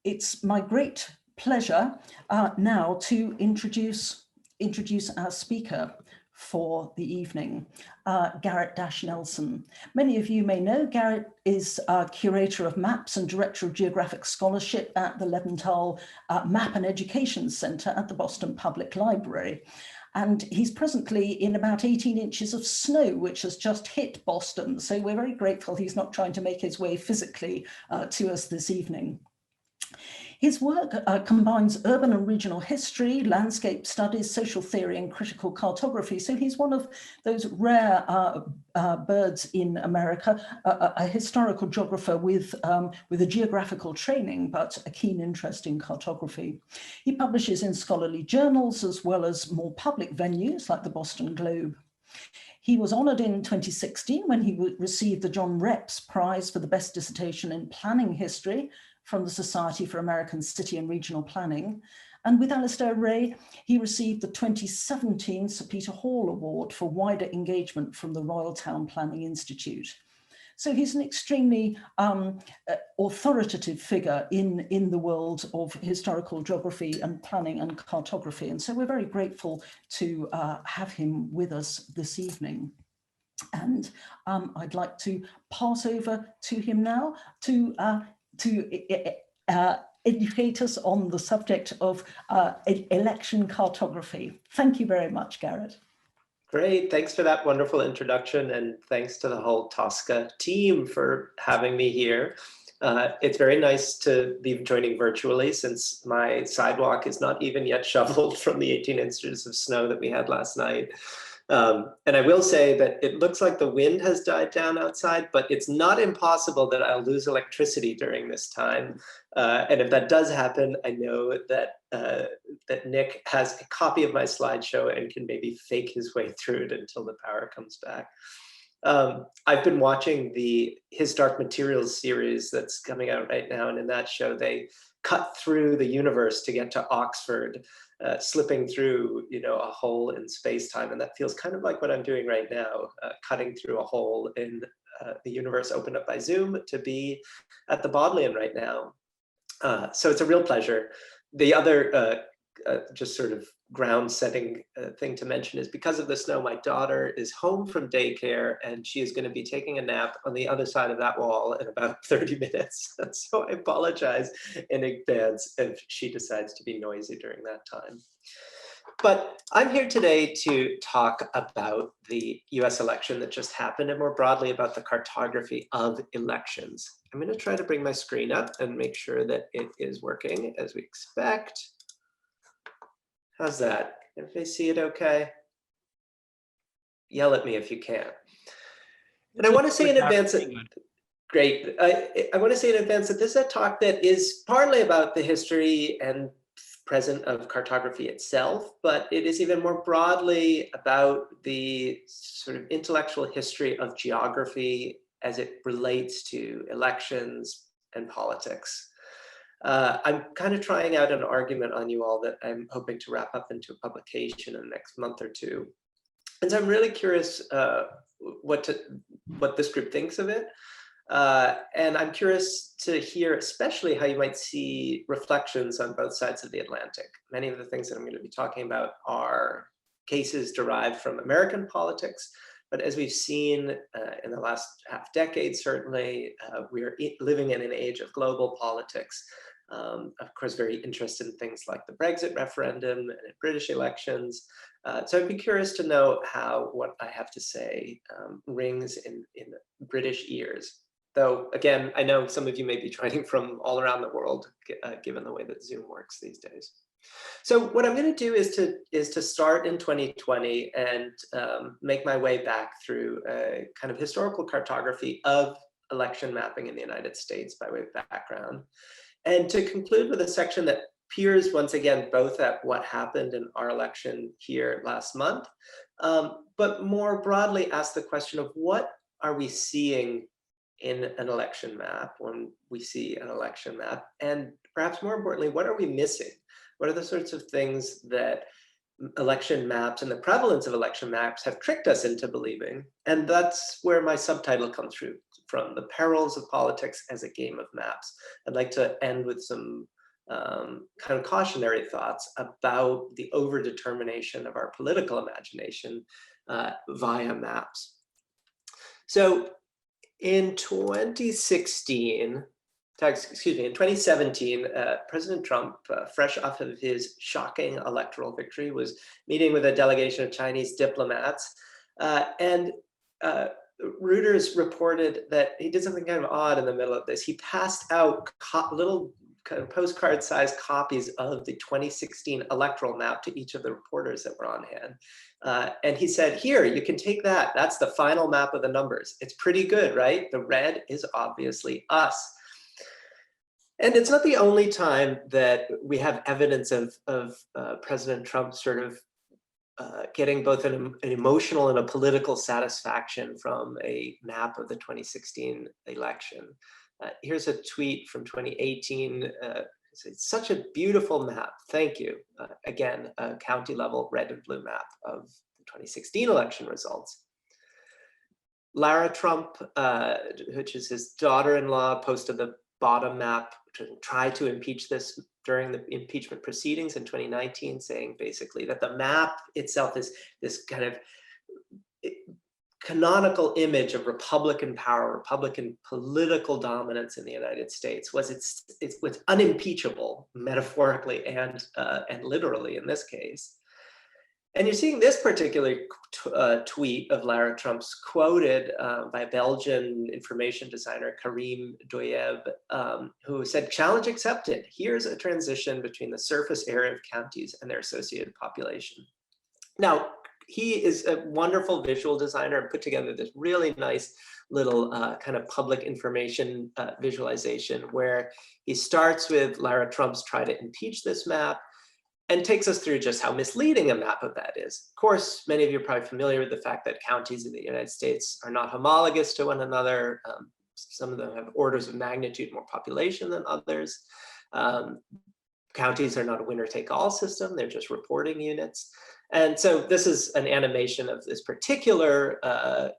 It's my great pleasure now to introduce our speaker for the evening, Garrett Dash Nelson. Many of you may know Garrett is Curator of Maps and Director of Geographic Scholarship at the Leventhal Map Education Center at the Boston Public Library. And he's presently in about 18 inches of snow, which has just hit Boston. So we're very grateful he's not trying to make his way physically to us this evening. His work combines urban and regional history, landscape studies, social theory, and critical cartography. So he's one of those rare birds in America, a historical geographer with a geographical training, but a keen interest in cartography. He publishes in scholarly journals as well as more public venues like the Boston Globe. He was honored in 2016 when he received the John Reps Prize for the Best Dissertation in Planning History from the Society for American City and Regional Planning. And with Alistair Ray, he received the 2017 Sir Peter Hall Award for wider engagement from the Royal Town Planning Institute. So he's an extremely authoritative figure in the world of historical geography and planning and cartography. And so we're very grateful to have him with us this evening. And I'd like to pass over to him now to educate us on the subject of election cartography. Thank you very much, Garrett. Great, thanks for that wonderful introduction, and thanks to the whole TOSCA team for having me here. It's very nice to be joining virtually since my sidewalk is not even yet shoveled from the 18 inches of snow that we had last night. And I will say that it looks like the wind has died down outside, but it's not impossible that I'll lose electricity during this time. And if that does happen, I know that that Nick has a copy of my slideshow and can maybe fake his way through it until the power comes back. I've been watching the His Dark Materials series that's coming out right now, and in that show they cut through the universe to get to Oxford, slipping through, a hole in space-time, and that feels kind of like what I'm doing right now, cutting through a hole in the universe opened up by Zoom to be at the Bodleian right now. So it's a real pleasure. The other just sort of ground setting thing to mention is because of the snow, my daughter is home from daycare and she is going to be taking a nap on the other side of that wall in about 30 minutes. So I apologize in advance if she decides to be noisy during that time. But I'm here today to talk about the US election that just happened and more broadly about the cartography of elections. I'm going to try to bring my screen up and make sure that it is working as we expect. How's that? Everybody see it okay? Yell at me if you can. And I want to say in advance that, great. I want to say in advance that this is a talk that is partly about the history and present of cartography itself, but it is even more broadly about the sort of intellectual history of geography as it relates to elections and politics. I'm kind of trying out an argument on you all that I'm hoping to wrap up into a publication in the next month or two. And so I'm really curious what this group thinks of it. And I'm curious to hear especially how you might see reflections on both sides of the Atlantic. Many of the things that I'm going to be talking about are cases derived from American politics. But as we've seen in the last half decade, certainly, we're living in an age of global politics. Of course, very interested in things like the Brexit referendum and British elections. So I'd be curious to know how what I have to say rings in British ears. Though, again, I know some of you may be joining from all around the world, given the way that Zoom works these days. So what I'm going to do is to start in 2020 and make my way back through a kind of historical cartography of election mapping in the United States by way of background, and to conclude with a section that peers once again both at what happened in our election here last month, but more broadly ask the question of what are we seeing in an election map when we see an election map, and perhaps more importantly, what are we missing? What are the sorts of things that election maps and the prevalence of election maps have tricked us into believing? And that's where my subtitle comes from, The Perils of Politics as a Game of Maps. I'd like to end with some kind of cautionary thoughts about the overdetermination of our political imagination via maps. So in 2017, President Trump, fresh off of his shocking electoral victory, was meeting with a delegation of Chinese diplomats. And Reuters reported that he did something kind of odd in the middle of this. He passed out little kind of postcard-sized copies of the 2016 electoral map to each of the reporters that were on hand. And he said, here, you can take that. That's the final map of the numbers. It's pretty good, right? The red is obviously us. And it's not the only time that we have evidence of President Trump sort of getting both an emotional and a political satisfaction from a map of the 2016 election. Here's a tweet from 2018. It's such a beautiful map. Thank you. Again, a county level red and blue map of the 2016 election results. Lara Trump, which is his daughter-in-law, posted the bottom map to try to impeach this during the impeachment proceedings in 2019, saying basically that the map itself is this kind of canonical image of Republican power, Republican political dominance in the United States. It's unimpeachable, metaphorically and literally in this case. And you're seeing this particular tweet of Lara Trump's quoted by Belgian information designer Karim Doyeb, who said, "Challenge accepted. Here's a transition between the surface area of counties and their associated population." Now, he is a wonderful visual designer and put together this really nice little kind of public information visualization where he starts with Lara Trump's try to impeach this map and takes us through just how misleading a map of that is. Of course, many of you are probably familiar with the fact that counties in the United States are not homologous to one another. Some of them have orders of magnitude more population than others. Counties are not a winner-take-all system, they're just reporting units. And so this is an animation of this particular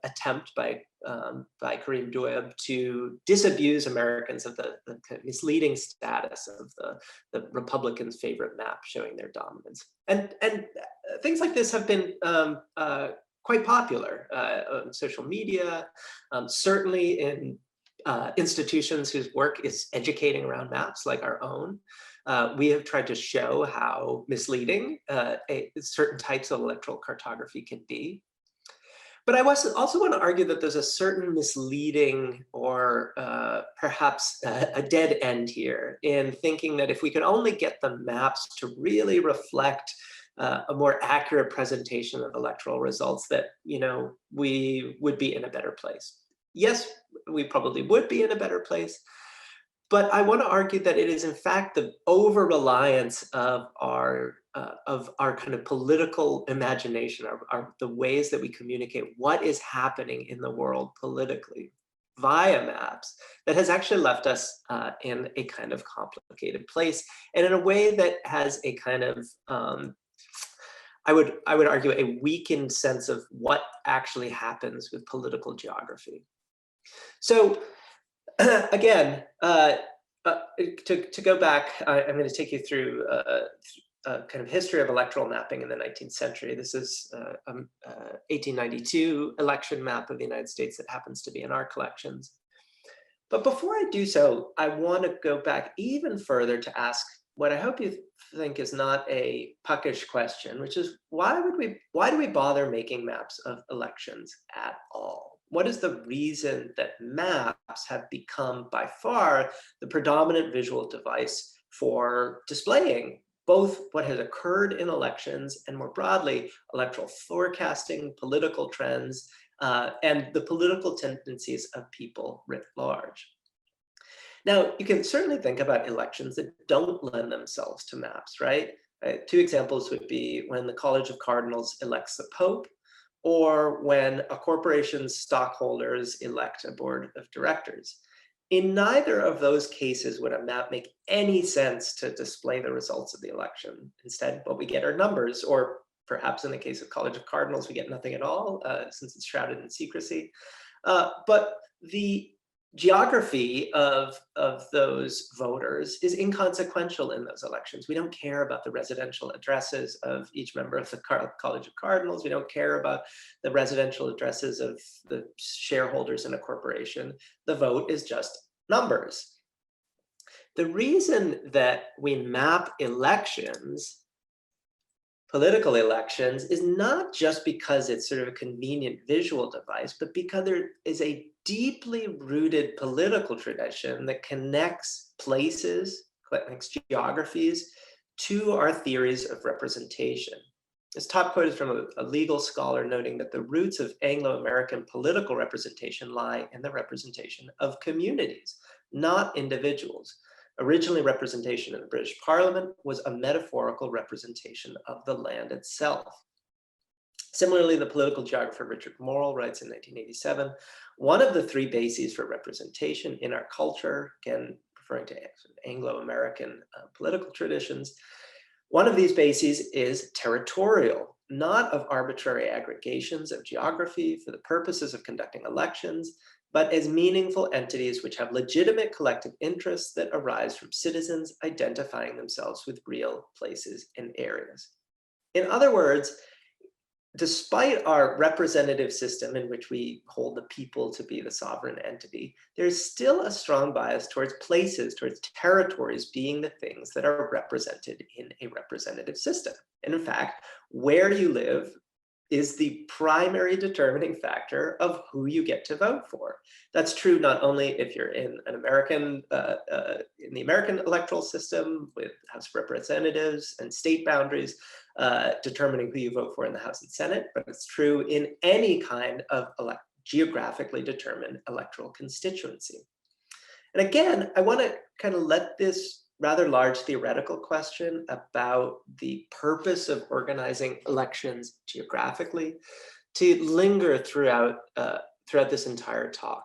attempt by Karim Doyeb to disabuse Americans of the misleading status of the Republicans' favorite map showing their dominance. And things like this have been quite popular on social media, certainly in institutions whose work is educating around maps like our own. We have tried to show how misleading certain types of electoral cartography can be. But I also want to argue that there's a certain misleading or perhaps a dead end here in thinking that if we could only get the maps to really reflect a more accurate presentation of electoral results, that we would be in a better place. Yes, we probably would be in a better place. But I want to argue that it is, in fact, the over-reliance of our kind of political imagination, the ways that we communicate what is happening in the world politically via maps, that has actually left us in a kind of complicated place, and in a way that has a kind of, I would argue, a weakened sense of what actually happens with political geography. So, again, to go back, I'm going to take you through a kind of history of electoral mapping in the 19th century. This is an 1892 election map of the United States that happens to be in our collections. But before I do so, I want to go back even further to ask what I hope you think is not a puckish question, which is why do we bother making maps of elections at all? What is the reason that maps have become by far the predominant visual device for displaying both what has occurred in elections and more broadly, electoral forecasting, political trends, and the political tendencies of people writ large? Now, you can certainly think about elections that don't lend themselves to maps, right? Two examples would be when the College of Cardinals elects the Pope, or when a corporation's stockholders elect a board of directors. In neither of those cases would a map make any sense to display the results of the election. Instead, what we get are numbers, or perhaps in the case of College of Cardinals, we get nothing at all, since it's shrouded in secrecy. But the geography of those voters is inconsequential in those elections. We don't care about the residential addresses of each member of the College of Cardinals. We don't care about the residential addresses of the shareholders in a corporation. The vote is just numbers. The reason that we map elections, political elections, is not just because it's sort of a convenient visual device, but because there is a deeply rooted political tradition that connects places, connects geographies to our theories of representation. This top quote is from a legal scholar noting that the roots of Anglo-American political representation lie in the representation of communities, not individuals. Originally, representation in the British Parliament was a metaphorical representation of the land itself. Similarly, the political geographer Richard Morrill writes in 1987, one of the three bases for representation in our culture, again, referring to Anglo-American political traditions, one of these bases is territorial, not of arbitrary aggregations of geography for the purposes of conducting elections, but as meaningful entities which have legitimate collective interests that arise from citizens identifying themselves with real places and areas. In other words, despite our representative system in which we hold the people to be the sovereign entity, there's still a strong bias towards places, towards territories being the things that are represented in a representative system. And in fact, where you live is the primary determining factor of who you get to vote for. That's true not only if you're in an American, in the American electoral system with House of Representatives and state boundaries determining who you vote for in the House and Senate, but it's true in any kind of geographically determined electoral constituency. And again, I want to kind of let this rather large theoretical question about the purpose of organizing elections geographically to linger throughout this entire talk,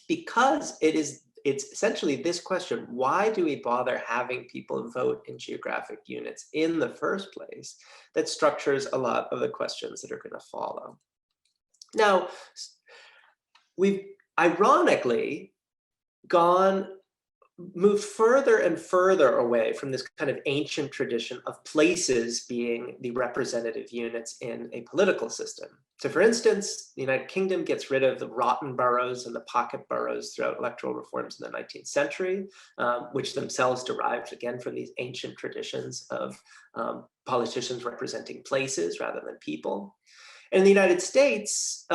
because it's essentially this question: why do we bother having people vote in geographic units in the first place? That structures a lot of the questions that are going to follow. Now, we've ironically moved further and further away from this kind of ancient tradition of places being the representative units in a political system. So for instance, the United Kingdom gets rid of the rotten boroughs and the pocket boroughs throughout electoral reforms in the 19th century, which themselves derived again from these ancient traditions of politicians representing places rather than people. And in the United States,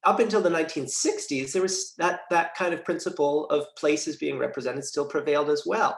up until the 1960s, there was that kind of principle of places being represented still prevailed as well.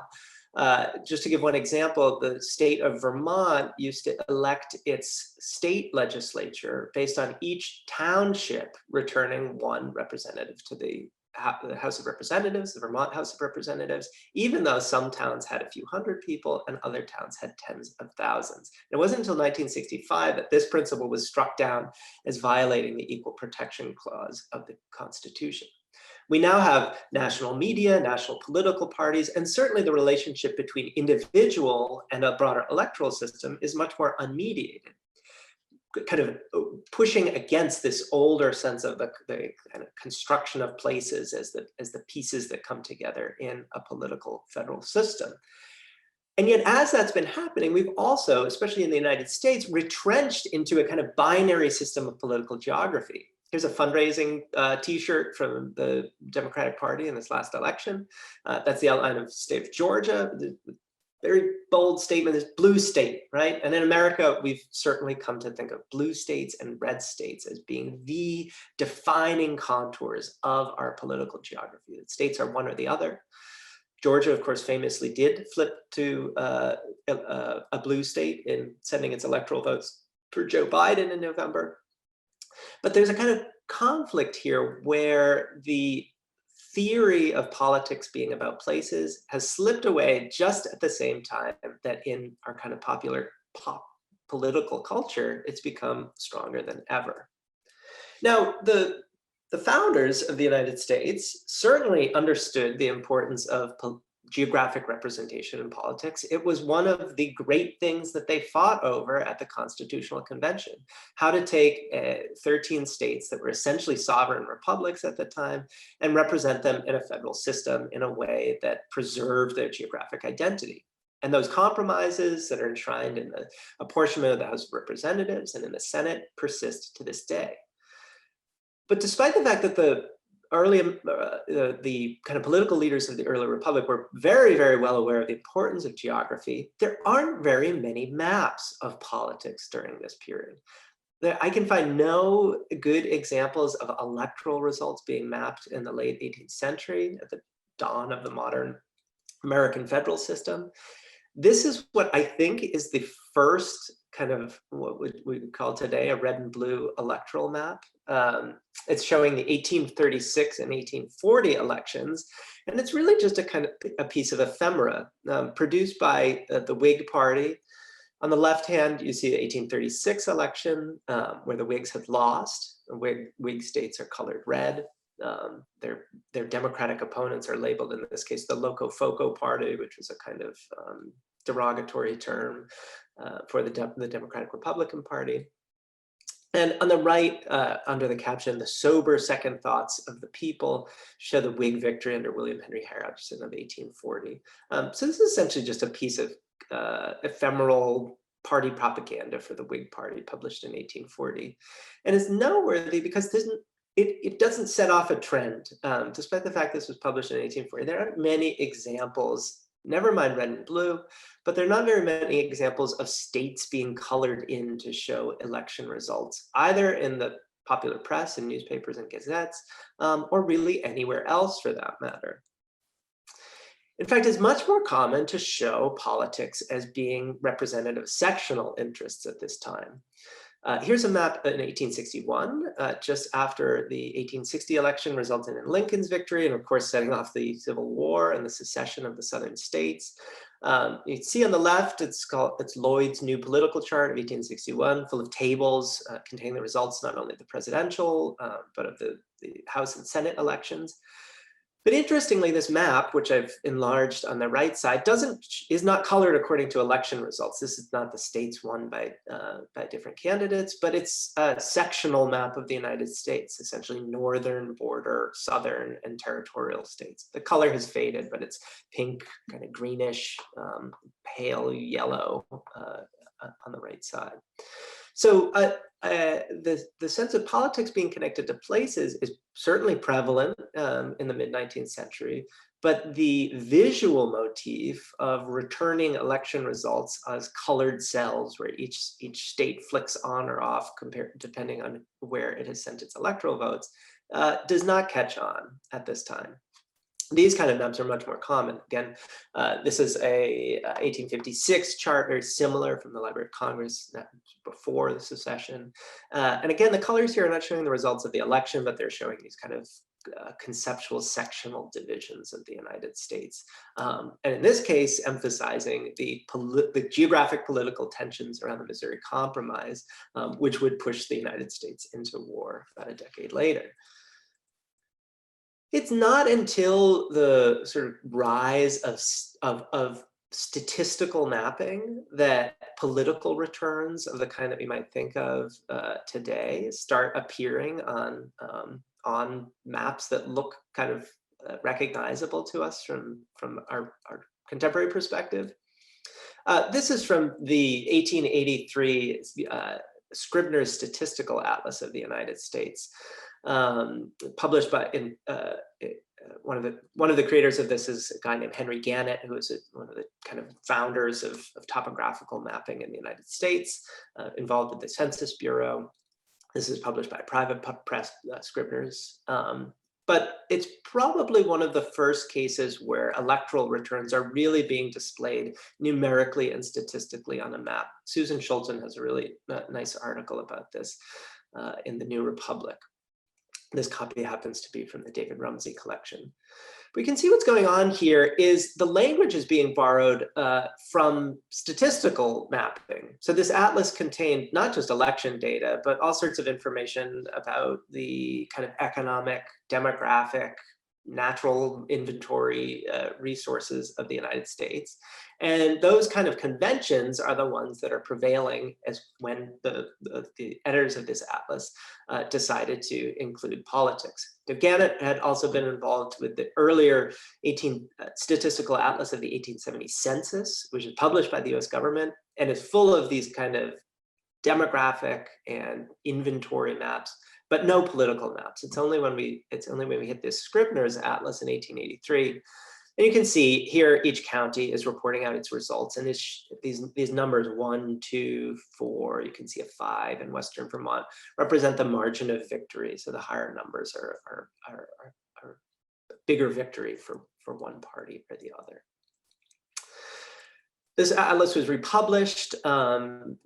Just to give one example, the state of Vermont used to elect its state legislature based on each township returning one representative to the House of Representatives, the Vermont House of Representatives, even though some towns had a few hundred people and other towns had tens of thousands. It wasn't until 1965 that this principle was struck down as violating the Equal Protection Clause of the Constitution. We now have national media, national political parties, and certainly the relationship between individual and a broader electoral system is much more unmediated, kind of pushing against this older sense of the kind of construction of places as the pieces that come together in a political federal system. And yet, as that's been happening, we've also, especially in the United States, retrenched into a kind of binary system of political geography. Here's a fundraising t-shirt from the Democratic Party in this last election. That's the outline of the state of Georgia. The very bold statement is blue state, right? And in America, we've certainly come to think of blue states and red states as being the defining contours of our political geography. That states are one or the other. Georgia, of course, famously did flip to a blue state in sending its electoral votes for Joe Biden in November. But there's a kind of conflict here where the theory of politics being about places has slipped away just at the same time that in our kind of popular political culture, it's become stronger than ever. Now, the founders of the United States certainly understood the importance of geographic representation in politics. It was one of the great things that they fought over at the Constitutional Convention, how to take 13 states that were essentially sovereign republics at the time and represent them in a federal system in a way that preserved their geographic identity. And those compromises that are enshrined in the apportionment of the House of Representatives and in the Senate persist to this day. But despite the fact that the kind of political leaders of the early republic were very, very well aware of the importance of geography, there aren't very many maps of politics during this period. I can find no good examples of electoral results being mapped in the late 18th century at the dawn of the modern American federal system. This is what I think is the first kind of what we would call today a red and blue electoral map. It's showing the 1836 and 1840 elections, and it's really just a kind of a piece of ephemera produced by the Whig Party. On the left hand, you see the 1836 election where the Whigs had lost. Whig states are colored red. Their Democratic opponents are labeled, in this case, the Locofoco Party, which was a kind of derogatory term for the Democratic Republican Party. And on the right, under the caption, "The sober second thoughts of the people," show the Whig victory under William Henry Harrison of 1840. So this is essentially just a piece of ephemeral party propaganda for the Whig Party published in 1840. And it's noteworthy because it doesn't set off a trend. Despite the fact this was published in 1840, there aren't many examples, never mind red and blue, but there are not very many examples of states being colored in to show election results, either in the popular press and newspapers and gazettes, or really anywhere else for that matter. In fact, it's much more common to show politics as being representative of sectional interests at this time. Here's a map in 1861, just after the 1860 election resulted in Lincoln's victory, and of course setting off the Civil War and the secession of the southern states. You see on the left, it's Lloyd's New Political Chart of 1861, full of tables containing the results not only of the presidential, but of the House and Senate elections. But interestingly, this map, which I've enlarged on the right side, is not colored according to election results. This is not the states won by different candidates, but it's a sectional map of the United States, essentially northern border, southern, and territorial states. The color has faded, but it's pink, kind of greenish, pale yellow on the right side. So the sense of politics being connected to places is certainly prevalent in the mid-19th century, but the visual motif of returning election results as colored cells where each state flicks on or off depending on where it has sent its electoral votes does not catch on at this time. These kind of maps are much more common. Again, this is a 1856 chart, very similar from the Library of Congress before the secession. And again, the colors here are not showing the results of the election, but they're showing these kind of conceptual sectional divisions of the United States. And in this case, emphasizing the geographic political tensions around the Missouri Compromise, which would push the United States into war about a decade later. It's not until the sort of rise of statistical mapping that political returns of the kind that we might think of today start appearing on maps that look kind of recognizable to us from our contemporary perspective. This is from the 1883 Scribner's Statistical Atlas of the United States. Published by one of the creators of this is a guy named Henry Gannett, who is one of the kind of founders of topographical mapping in the United States, involved with the Census Bureau. This is published by private press, Scribner's. But it's probably one of the first cases where electoral returns are really being displayed numerically and statistically on a map. Susan Schulten has a really nice article about this in the New Republic. This copy happens to be from the David Rumsey collection. We can see what's going on here is the language is being borrowed from statistical mapping. So this atlas contained not just election data, but all sorts of information about the kind of economic, demographic, natural inventory resources of the United States. And those kind of conventions are the ones that are prevailing as when the editors of this atlas decided to include politics. Now, Gannett had also been involved with the earlier statistical atlas of the 1870 census, which is published by the US government and is full of these kind of demographic and inventory maps, but no political maps. It's only when we hit this Scribner's Atlas in 1883. And you can see here each county is reporting out its results, and these numbers 1, 2, 4, you can see a 5 in Western Vermont, represent the margin of victory. So the higher numbers are a bigger victory for one party or the other. This atlas was republished.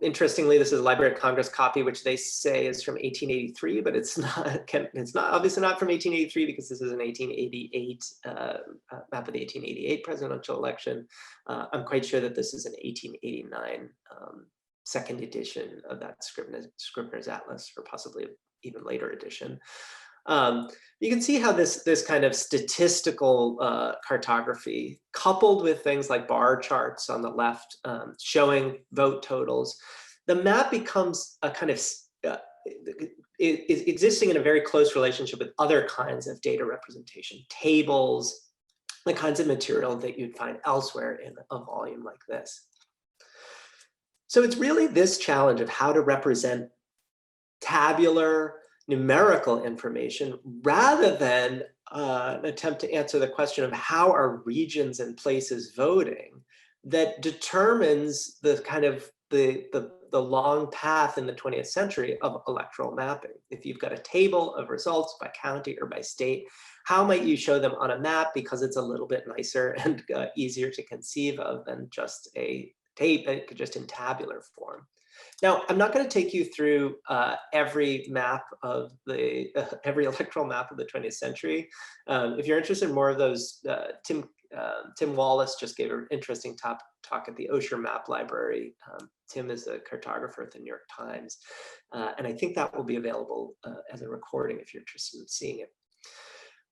Interestingly, this is a Library of Congress copy, which they say is from 1883, but it's not obviously not from 1883 because this is an 1888 map of the 1888 presidential election. I'm quite sure that this is an 1889 second edition of that Scribner's Atlas, or possibly even later edition. You can see how this kind of statistical cartography, coupled with things like bar charts on the left showing vote totals, the map becomes a kind of existing in a very close relationship with other kinds of data representation, tables, the kinds of material that you'd find elsewhere in a volume like this. So it's really this challenge of how to represent tabular, numerical information rather than an attempt to answer the question of how are regions and places voting that determines the kind of the long path in the 20th century of electoral mapping. If you've got a table of results by county or by state, how might you show them on a map, because it's a little bit nicer and easier to conceive of than just a tape, just in tabular form. Now, I'm not going to take you through every map of every electoral map of the 20th century. If you're interested in more of those, Tim Wallace just gave an interesting talk at the Osher Map Library. Tim is a cartographer at the New York Times, and I think that will be available as a recording if you're interested in seeing it.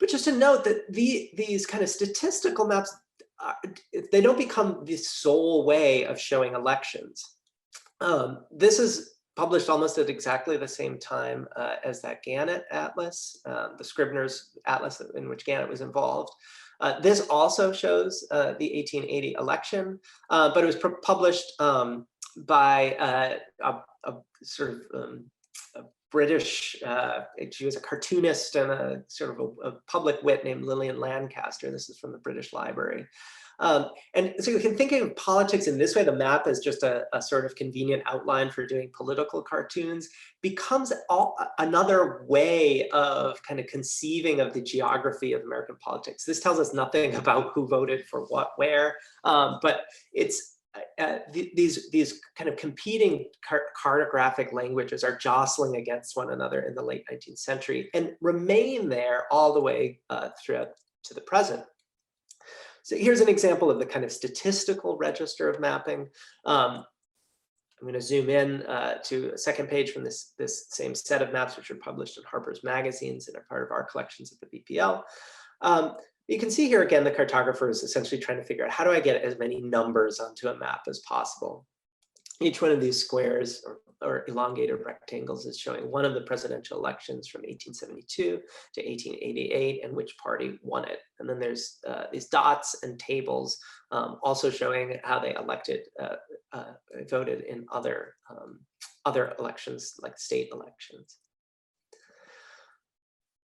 But just to note that these kind of statistical maps, they don't become the sole way of showing elections. This is published almost at exactly the same time as that Gannett Atlas, the Scribner's Atlas in which Gannett was involved. This also shows the 1880 election, but it was published by a sort of a British, she was a cartoonist and a sort of a public wit named Lillian Lancaster. This is from the British Library. And so you can think of politics in this way. The map as just a sort of convenient outline for doing political cartoons becomes another way of kind of conceiving of the geography of American politics. This tells us nothing about who voted for what, where, but it's these kind of competing cartographic languages are jostling against one another in the late 19th century and remain there all the way throughout to the present. So here's an example of the kind of statistical register of mapping. I'm going to zoom in to a second page from this same set of maps, which are published in Harper's Magazines and are part of our collections at the BPL. You can see here again, the cartographer is essentially trying to figure out how do I get as many numbers onto a map as possible. Each one of these squares or elongated rectangles is showing one of the presidential elections from 1872 to 1888 and which party won it. And then there's these dots and tables also showing how they voted in other elections, like state elections.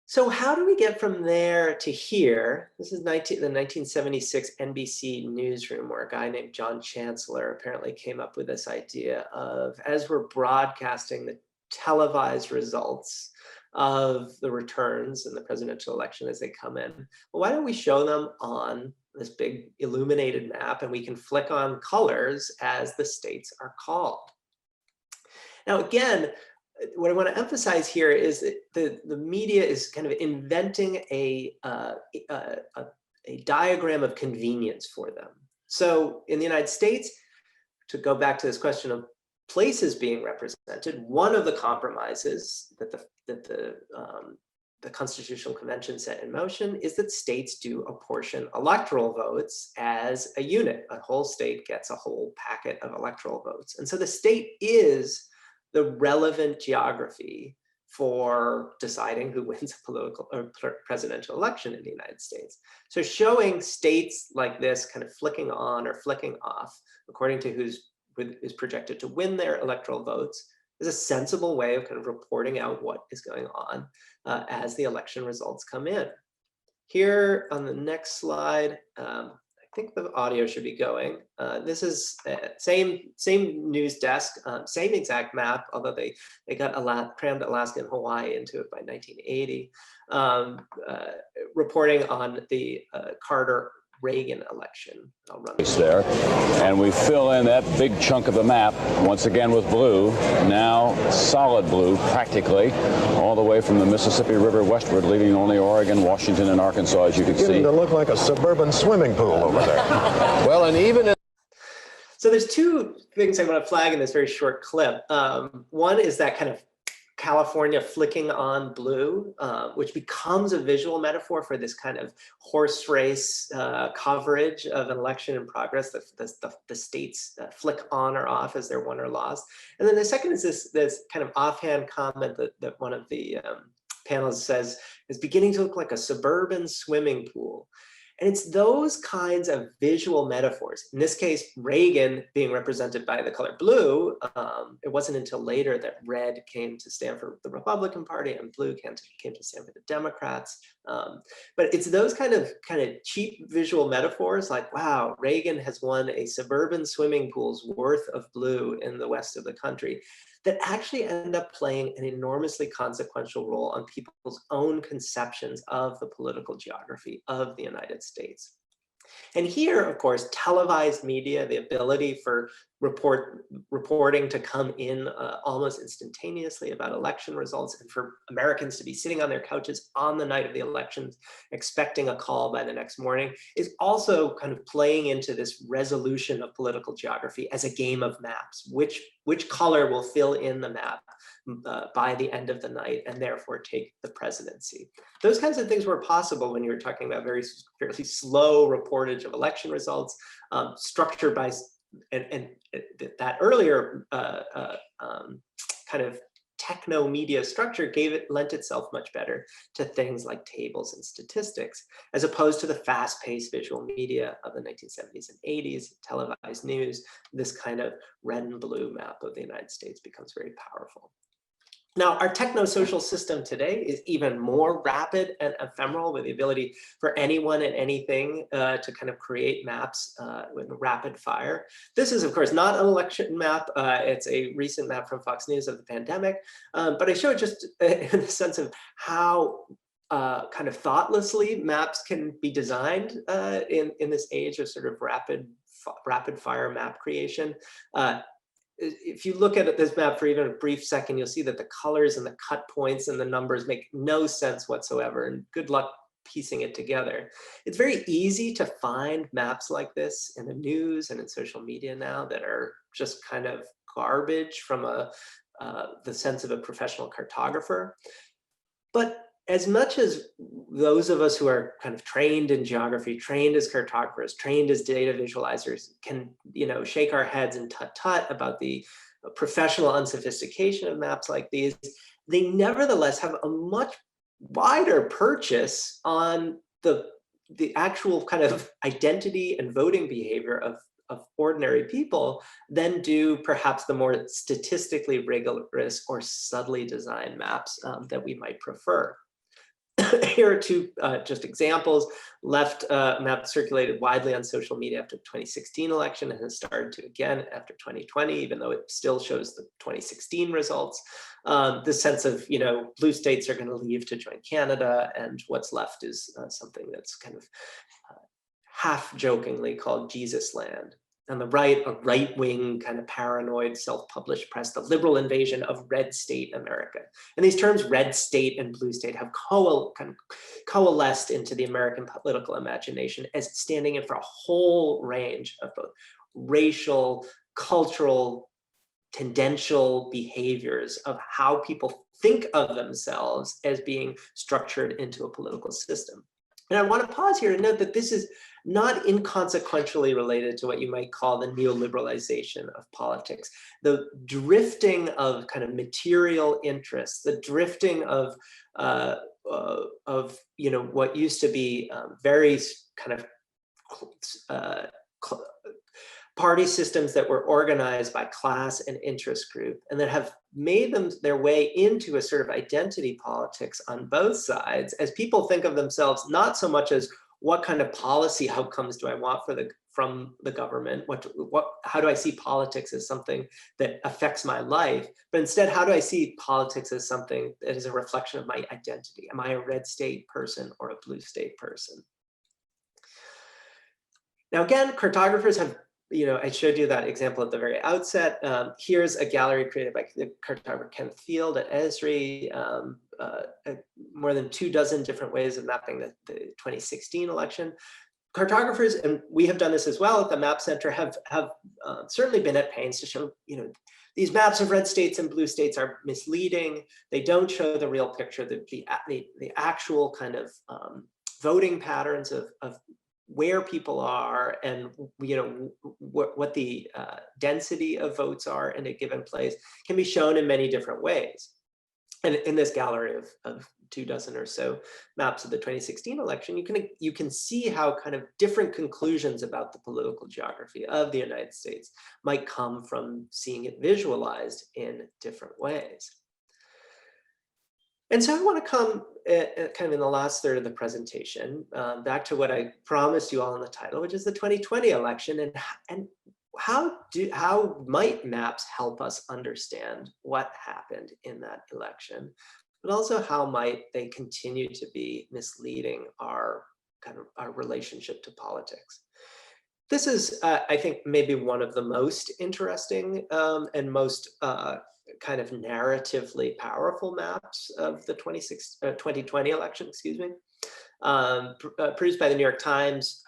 So how do we get from there to here? This is the 1976 NBC newsroom, where a guy named John Chancellor apparently came up with this idea of, as we're broadcasting the televised results of the returns in the presidential election as they come in, well, why don't we show them on this big illuminated map, and we can flick on colors as the states are called. Now, again, what I want to emphasize here is that the media is kind of inventing a diagram of convenience for them. So in the United States, to go back to this question of places being represented, one of the compromises that the the Constitutional Convention set in motion is that states do apportion electoral votes as a unit. A whole state gets a whole packet of electoral votes. And so the state is the relevant geography for deciding who wins a political or presidential election in the United States. So showing states like this kind of flicking on or flicking off according to who is projected to win their electoral votes is a sensible way of kind of reporting out what is going on as the election results come in. Here on the next slide, I think the audio should be going. This is same news desk, same exact map, although they got crammed Alaska and Hawaii into it by 1980, reporting on the Carter-Reagan election. I'll run this there, and we fill in that big chunk of the map once again with blue, now solid blue practically, all the way from the Mississippi River westward, leaving only Oregon, Washington, and Arkansas, as you can see. Beginning to look like a suburban swimming pool over there. Well, and even in So there's two things I want to flag in this very short clip. One is that kind of California flicking on blue, which becomes a visual metaphor for this kind of horse race coverage of an election in progress. The states flick on or off as they're won or lost. And then the second is this kind of offhand comment that one of the panelists says is beginning to look like a suburban swimming pool. And it's those kinds of visual metaphors. In this case, Reagan being represented by the color blue. It wasn't until later that red came to stand for the Republican Party and blue came to stand for the Democrats. But it's those kind of cheap visual metaphors like, wow, Reagan has won a suburban swimming pool's worth of blue in the west of the country, that actually end up playing an enormously consequential role on people's own conceptions of the political geography of the United States. And here, of course, televised media, the ability for reporting to come in almost instantaneously about election results, and for Americans to be sitting on their couches on the night of the elections, expecting a call by the next morning, is also kind of playing into this resolution of political geography as a game of maps. Which color will fill in the map by the end of the night and therefore take the presidency. Those kinds of things were possible when you were talking about fairly slow reportage of election results, structured by, and that earlier kind of techno media structure lent itself much better to things like tables and statistics, as opposed to the fast-paced visual media of the 1970s and 80s, televised news. This kind of red and blue map of the United States becomes very powerful. Now, our techno-social system today is even more rapid and ephemeral, with the ability for anyone and anything to kind of create maps with rapid fire. This is, of course, not an election map. It's a recent map from Fox News of the pandemic. But I show it just in the sense of how kind of thoughtlessly maps can be designed in this age of sort of rapid fire map creation. If you look at this map for even a brief second, you'll see that the colors and the cut points and the numbers make no sense whatsoever, and good luck piecing it together. It's very easy to find maps like this in the news and in social media now that are just kind of garbage from the sense of a professional cartographer. But as much as those of us who are kind of trained in geography, trained as cartographers, trained as data visualizers can, shake our heads and tut-tut about the professional unsophistication of maps like these, they nevertheless have a much wider purchase on the actual kind of identity and voting behavior of ordinary people than do perhaps the more statistically rigorous or subtly designed maps that we might prefer. Here are two just examples. Left map circulated widely on social media after the 2016 election and has started to again after 2020, even though it still shows the 2016 results. The sense of, blue states are going to leave to join Canada, and what's left is something that's kind of half jokingly called Jesus land. On the right, a right-wing kind of paranoid self-published press, the liberal invasion of red state America. And these terms, red state and blue state, have coalesced into the American political imagination as standing in for a whole range of both racial, cultural, tendential behaviors of how people think of themselves as being structured into a political system. And I want to pause here to note that this is not inconsequentially related to what you might call the neoliberalization of politics, the drifting of kind of material interests, the drifting of what used to be very kind of party systems that were organized by class and interest group, and that have made them their way into a sort of identity politics on both sides, as people think of themselves not so much as what kind of policy outcomes do I want from the government, how do I see politics as something that affects my life, but instead, how do I see politics as something that is a reflection of my identity? Am I a red state person or a blue state person? Now, again, cartographers have, I showed you that example at the very outset. Here's a gallery created by the cartographer Kenneth Field at Esri, more than 24 different ways of mapping the 2016 election. Cartographers, and we have done this as well at the Map Center, have certainly been at pains to show, these maps of red states and blue states are misleading. They don't show the real picture, the actual kind of voting patterns of where people are, and what the density of votes are in a given place can be shown in many different ways. And in this gallery of 24 or so maps of the 2016 election, you can see how kind of different conclusions about the political geography of the United States might come from seeing it visualized in different ways. And so I want to come kind of in the last third of the presentation back to what I promised you all in the title, which is the 2020 election, and how might maps help us understand what happened in that election, but also how might they continue to be misleading our relationship to politics. This is, I think, maybe one of the most interesting and most kind of narratively powerful maps of the 2020 election, produced by the New York Times.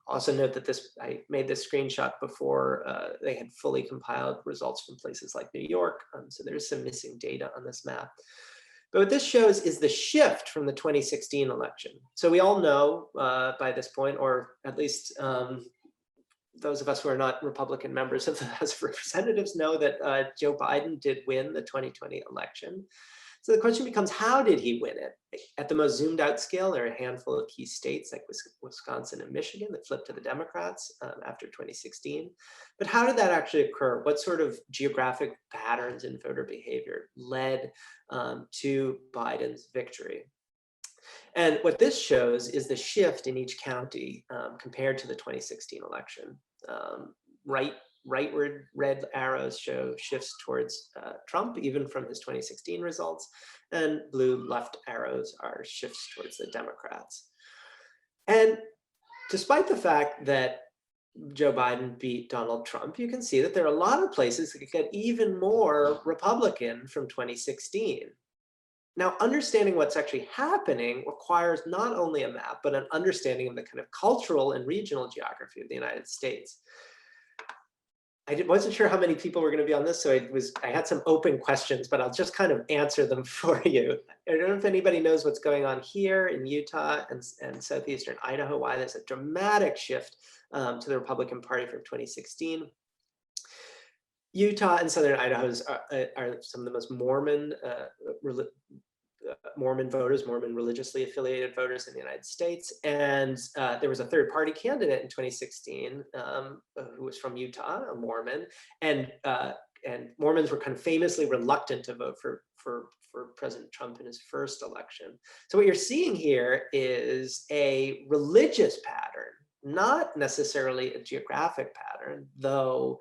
Also note that I made this screenshot before they had fully compiled results from places like New York, so there's some missing data on this map. But what this shows is the shift from the 2016 election. So we all know by this point, or at least those of us who are not Republican members of the House of Representatives know that Joe Biden did win the 2020 election. So the question becomes, how did he win it? At the most zoomed out scale, there are a handful of key states like Wisconsin and Michigan that flipped to the Democrats after 2016. But how did that actually occur? What sort of geographic patterns in voter behavior led to Biden's victory? And what this shows is the shift in each county compared to the 2016 election. Rightward red arrows show shifts towards Trump, even from his 2016 results, and blue left arrows are shifts towards the Democrats. And despite the fact that Joe Biden beat Donald Trump, you can see that there are a lot of places that get even more Republican from 2016. Now, understanding what's actually happening requires not only a map, but an understanding of the kind of cultural and regional geography of the United States. I wasn't sure how many people were going to be on this, so I had some open questions, but I'll just kind of answer them for you. I don't know if anybody knows what's going on here in Utah and southeastern Idaho, why there's a dramatic shift to the Republican Party from 2016. Utah and southern Idaho are some of the most Mormon voters, Mormon religiously affiliated voters in the United States. And there was a third party candidate in 2016 who was from Utah, a Mormon. And Mormons were kind of famously reluctant to vote for President Trump in his first election. So what you're seeing here is a religious pattern, not necessarily a geographic pattern, though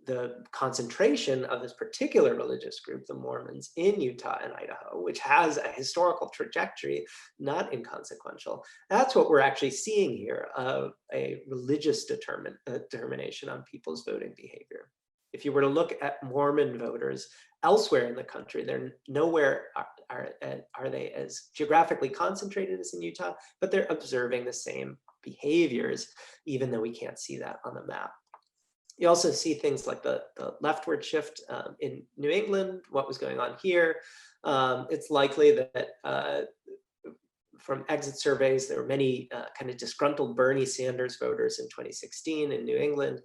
the concentration of this particular religious group, the Mormons in Utah and Idaho, which has a historical trajectory, not inconsequential. That's what we're actually seeing here, a religious determination on people's voting behavior. If you were to look at Mormon voters elsewhere in the country, they're nowhere are they as geographically concentrated as in Utah, but they're observing the same behaviors, even though we can't see that on the map. You also see things like the leftward shift in New England, what was going on here. It's likely that from exit surveys, there were many kind of disgruntled Bernie Sanders voters in 2016 in New England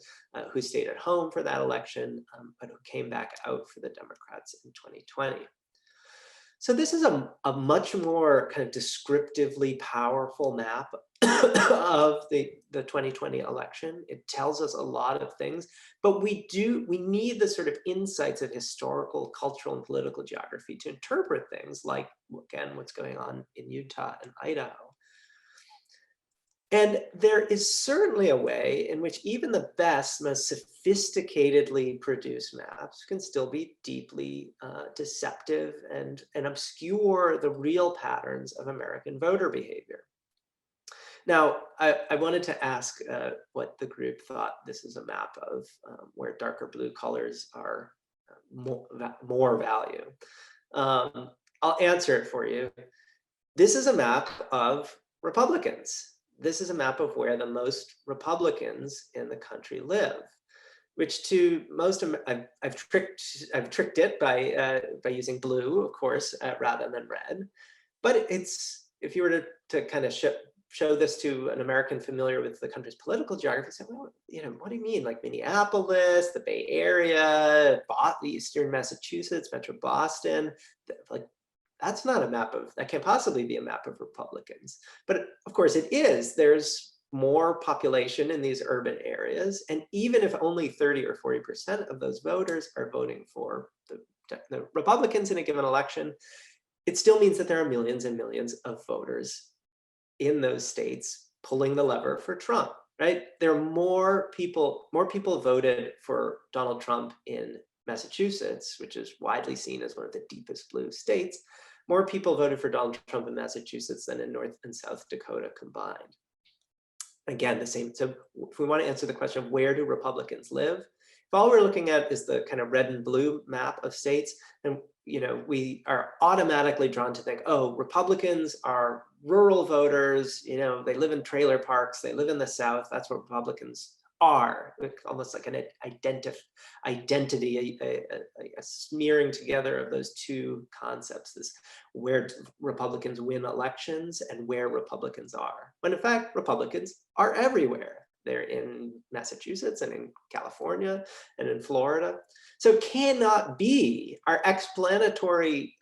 who stayed at home for that election, but who came back out for the Democrats in 2020. So this is a much more kind of descriptively powerful map of the 2020 election. It tells us a lot of things, but we need the sort of insights of historical, cultural, and political geography to interpret things like, again, what's going on in Utah and Idaho. And there is certainly a way in which even the best, most sophisticatedly produced maps can still be deeply deceptive and obscure the real patterns of American voter behavior. Now, I wanted to ask what the group thought this is a map of where darker blue colors are more value. I'll answer it for you. This is a map of Republicans. This is a map of where the most Republicans in the country live, which to most of I've tricked it by using blue, of course, rather than red. But it's, if you were to kind of show this to an American familiar with the country's political geography, say, well, what do you mean? Like Minneapolis, the Bay Area, Eastern Massachusetts, Metro Boston, like. That's not a map of, that can't possibly be a map of Republicans. But of course it is. There's more population in these urban areas. And even if only 30 or 40% of those voters are voting for the Republicans in a given election, it still means that there are millions and millions of voters in those states pulling the lever for Trump, right? There are more people voted for Donald Trump in Massachusetts, which is widely seen as one of the deepest blue states. More people voted for Donald Trump in Massachusetts than in North and South Dakota combined. Again, the same. So if we want to answer the question of where do Republicans live, if all we're looking at is the kind of red and blue map of states, then we are automatically drawn to think, oh, Republicans are rural voters, they live in trailer parks, they live in the South, that's what Republicans are, almost like an identity, a smearing together of those two concepts, this where Republicans win elections and where Republicans are. When in fact, Republicans are everywhere. They're in Massachusetts and in California and in Florida. So it cannot be, our explanatory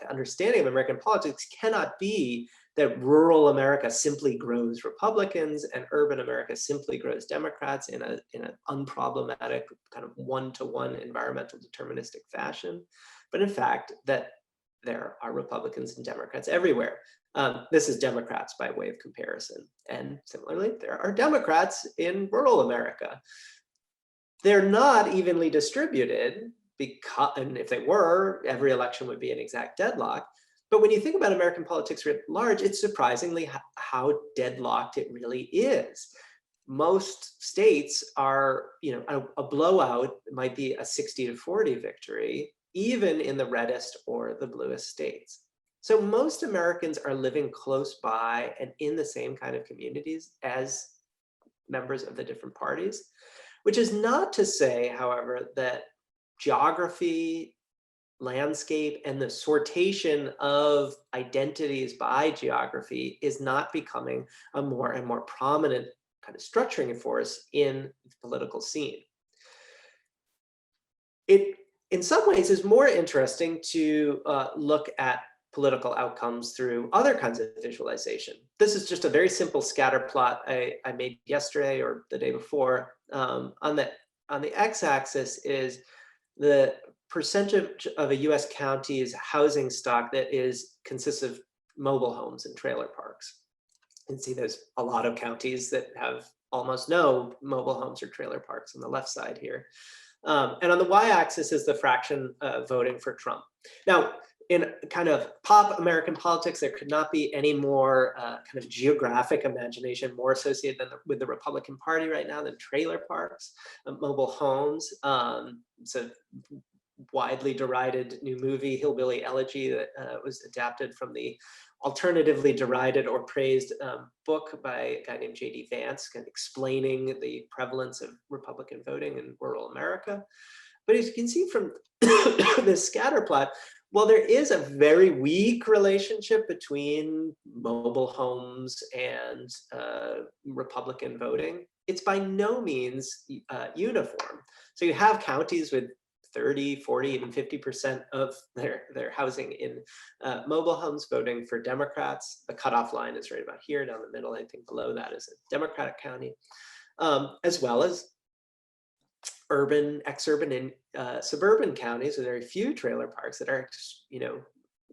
understanding of American politics cannot be that rural America simply grows Republicans and urban America simply grows Democrats in an unproblematic kind of one-to-one environmental deterministic fashion. But in fact, that there are Republicans and Democrats everywhere. This is Democrats by way of comparison. And similarly, there are Democrats in rural America. They're not evenly distributed because, and if they were, every election would be an exact deadlock. But when you think about American politics writ large, it's surprisingly how deadlocked it really is. Most states are, a blowout might be a 60-40 victory, even in the reddest or the bluest states. So most Americans are living close by and in the same kind of communities as members of the different parties, which is not to say, however, that geography, landscape, and the sortation of identities by geography is not becoming a more and more prominent kind of structuring force in the political scene. It, in some ways, is more interesting to look at political outcomes through other kinds of visualization. This is just a very simple scatter plot I made yesterday or the day before. On the x-axis is the percentage of a US county's housing stock that consists of mobile homes and trailer parks. You can see there's a lot of counties that have almost no mobile homes or trailer parks on the left side here. And on the y-axis is the fraction voting for Trump. Now, in kind of pop American politics, there could not be any more kind of geographic imagination more associated with the Republican Party right now than trailer parks, mobile homes. So widely derided new movie, Hillbilly Elegy, that was adapted from the alternatively derided or praised book by a guy named J.D. Vance, kind of explaining the prevalence of Republican voting in rural America. But as you can see from this scatter plot, well, there is a very weak relationship between mobile homes and Republican voting. It's by no means uniform. So you have counties with 30, 40, even 50% of their housing in mobile homes voting for Democrats. The cutoff line is right about here down the middle. I think below that is a Democratic county, as well as urban, exurban, and suburban counties with very few trailer parks that are,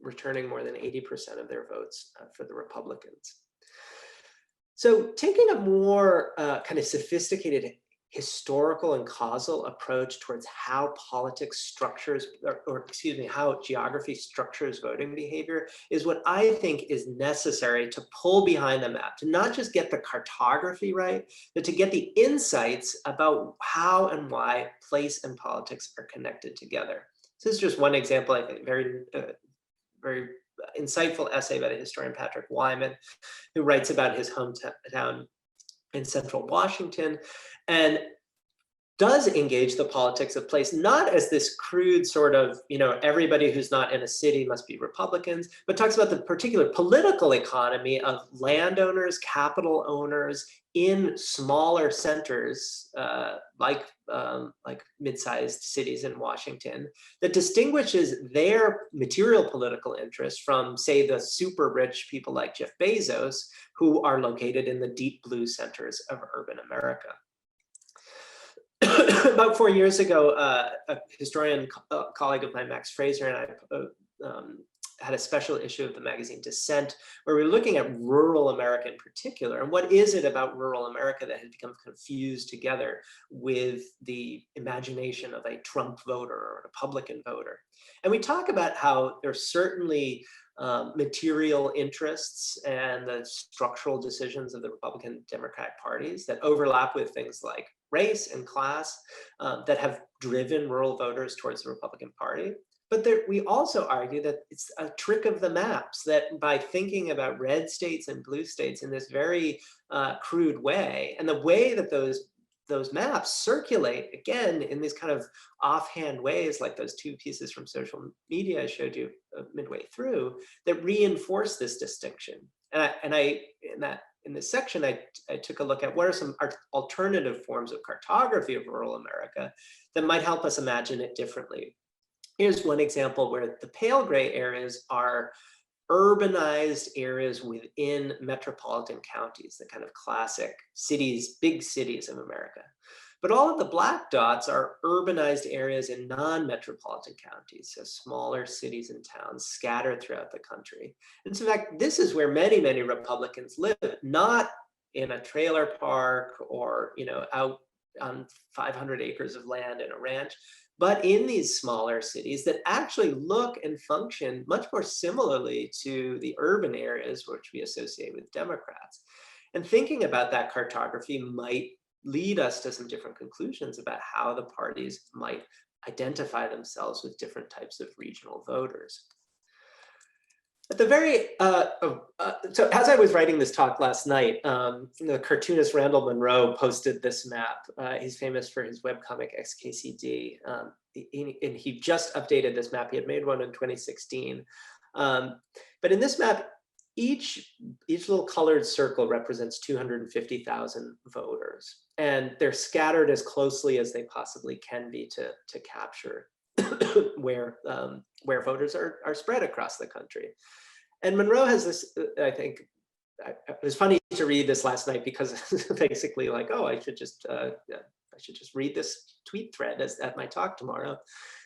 returning more than 80% of their votes for the Republicans. So taking a more kind of sophisticated historical and causal approach towards how politics structures, how geography structures voting behavior is what I think is necessary to pull behind the map, to not just get the cartography right, but to get the insights about how and why place and politics are connected together. So this is just one example, I think, very insightful essay by the historian Patrick Wyman, who writes about his hometown in central Washington, and does engage the politics of place, not as this crude sort of, everybody who's not in a city must be Republicans, but talks about the particular political economy of landowners, capital owners in smaller centers, like mid-sized cities in Washington, that distinguishes their material political interests from, say, the super rich people like Jeff Bezos, who are located in the deep blue centers of urban America. About 4 years ago, a historian colleague of mine, Max Fraser, and I had a special issue of the magazine Dissent, where we were looking at rural America in particular, and what is it about rural America that had become confused together with the imagination of a Trump voter or a Republican voter. And we talk about how there's certainly material interests and the structural decisions of the Republican Democratic parties that overlap with things like race and class that have driven rural voters towards the Republican Party. But we also argue that it's a trick of the maps, that by thinking about red states and blue states in this very crude way, and the way that those maps circulate, again, in these kind of offhand ways, like those two pieces from social media I showed you midway through, that reinforce this distinction. And in this section, I took a look at what are some alternative forms of cartography of rural America that might help us imagine it differently. Here's one example where the pale gray areas are urbanized areas within metropolitan counties, the kind of classic cities, big cities of America. But all of the black dots are urbanized areas in non-metropolitan counties, so smaller cities and towns scattered throughout the country. And so in fact, this is where many, many Republicans live, not in a trailer park or out on 500 acres of land in a ranch, but in these smaller cities that actually look and function much more similarly to the urban areas which we associate with Democrats. And thinking about that cartography might lead us to some different conclusions about how the parties might identify themselves with different types of regional voters. At the very, so as I was writing this talk last night, the cartoonist Randall Munroe posted this map. He's famous for his webcomic XKCD, and he just updated this map. He had made one in 2016. But in this map, each little colored circle represents 250,000 voters, and they're scattered as closely as they possibly can be to capture where voters are spread across the country. And Munroe has this, I think, it was funny to read this last night because it's basically like, oh, I should just read this tweet thread at my talk tomorrow.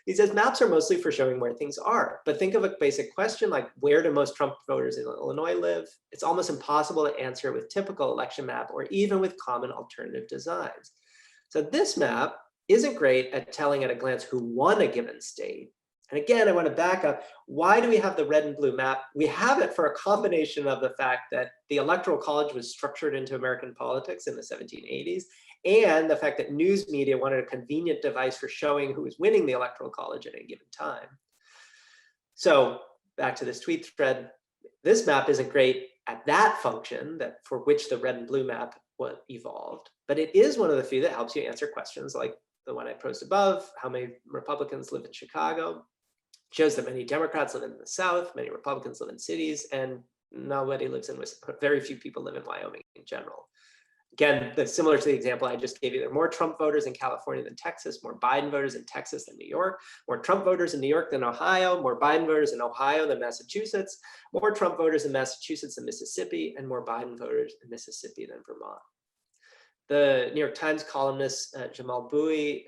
He says, maps are mostly for showing where things are, but think of a basic question like, where do most Trump voters in Illinois live? It's almost impossible to answer with typical election map or even with common alternative designs. So this map isn't great at telling at a glance who won a given state. And again, I want to back up. Why do we have the red and blue map? We have it for a combination of the fact that the Electoral College was structured into American politics in the 1780s, and the fact that news media wanted a convenient device for showing who was winning the Electoral College at a given time. So back to this tweet thread, this map isn't great at that function that for which the red and blue map was evolved, but it is one of the few that helps you answer questions like the one I posed above: how many Republicans live in Chicago? Shows that many Democrats live in the South, many Republicans live in cities, and nobody lives in Wisconsin. Very few people live in Wyoming in general. Again, similar to the example I just gave you, there are more Trump voters in California than Texas, more Biden voters in Texas than New York, more Trump voters in New York than Ohio, more Biden voters in Ohio than Massachusetts, more Trump voters in Massachusetts than Mississippi, and more Biden voters in Mississippi than Vermont. The New York Times columnist Jamal Bowie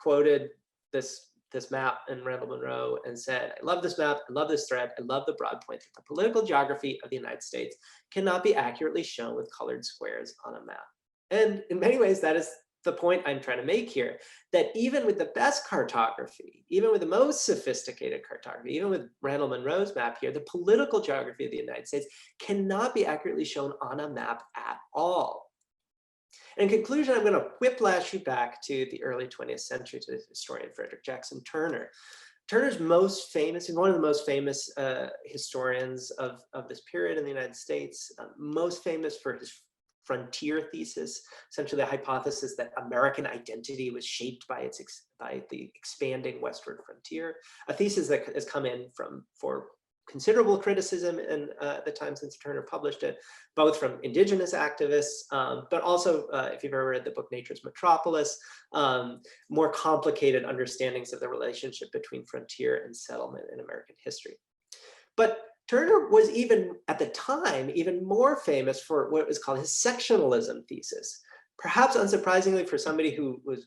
quoted this map in Randall Munroe and said, "I love this map, I love this thread, I love the broad point that the political geography of the United States cannot be accurately shown with colored squares on a map." And in many ways, that is the point I'm trying to make here, that even with the best cartography, even with the most sophisticated cartography, even with Randall Munroe's map here, the political geography of the United States cannot be accurately shown on a map at all. In conclusion, I'm going to whiplash you back to the early 20th century to the historian Frederick Jackson Turner. Turner's most famous, he's one of the most famous historians of this period in the United States, most famous for his frontier thesis, essentially the hypothesis that American identity was shaped by the expanding westward frontier, a thesis that has come in for considerable criticism in the time since Turner published it, both from indigenous activists, but also, if you've ever read the book Nature's Metropolis, more complicated understandings of the relationship between frontier and settlement in American history. But Turner was even, at the time, even more famous for what was called his sectionalism thesis. Perhaps unsurprisingly for somebody who was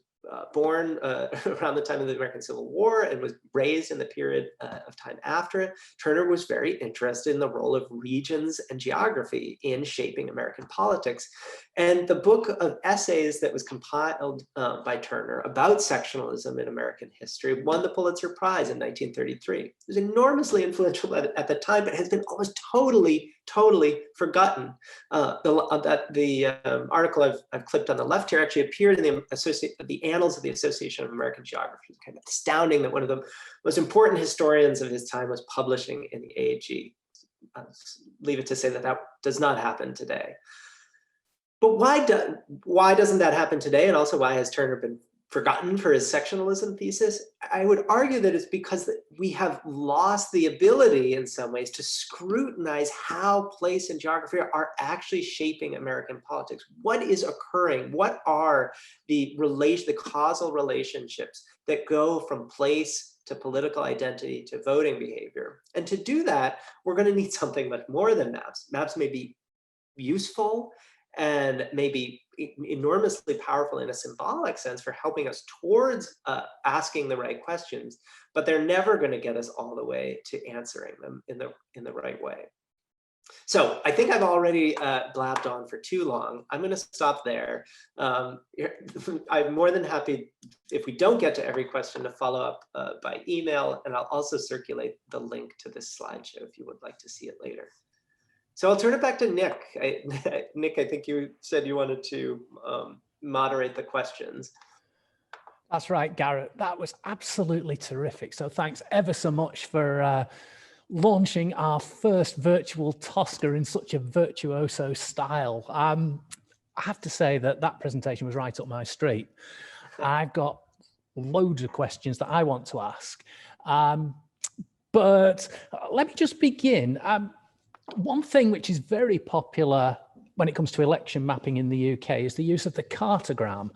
born around the time of the American Civil War and was raised in the period of time after it, Turner was very interested in the role of regions and geography in shaping American politics. And the book of essays that was compiled by Turner about sectionalism in American history won the Pulitzer Prize in 1933. It was enormously influential at the time, but has been almost totally forgotten. The article I've clipped on the left here actually appeared in the Annals of the Association of American Geographers. Kind of astounding that one of the most important historians of his time was publishing in the AAG. I'll leave it to say that that does not happen today. But why doesn't that happen today? And also, why has Turner been forgotten for his sectionalism thesis? I would argue that it's because we have lost the ability in some ways to scrutinize how place and geography are actually shaping American politics. What is occurring? What are the causal relationships that go from place to political identity to voting behavior? And to do that, we're going to need something much more than maps. Maps may be useful and maybe enormously powerful in a symbolic sense for helping us towards asking the right questions, but they're never going to get us all the way to answering them in the right way. So I think I've already blabbed on for too long. I'm going to stop there. I'm more than happy, if we don't get to every question, to follow up by email, and I'll also circulate the link to this slideshow if you would like to see it later. So I'll turn it back to Nick. Nick, I think you said you wanted to moderate the questions. That's right, Garrett. That was absolutely terrific. So thanks ever so much for launching our first virtual TOSCA in such a virtuoso style. I have to say that presentation was right up my street. I've got loads of questions that I want to ask. But let me just begin. One thing which is very popular when it comes to election mapping in the UK is the use of the cartogram.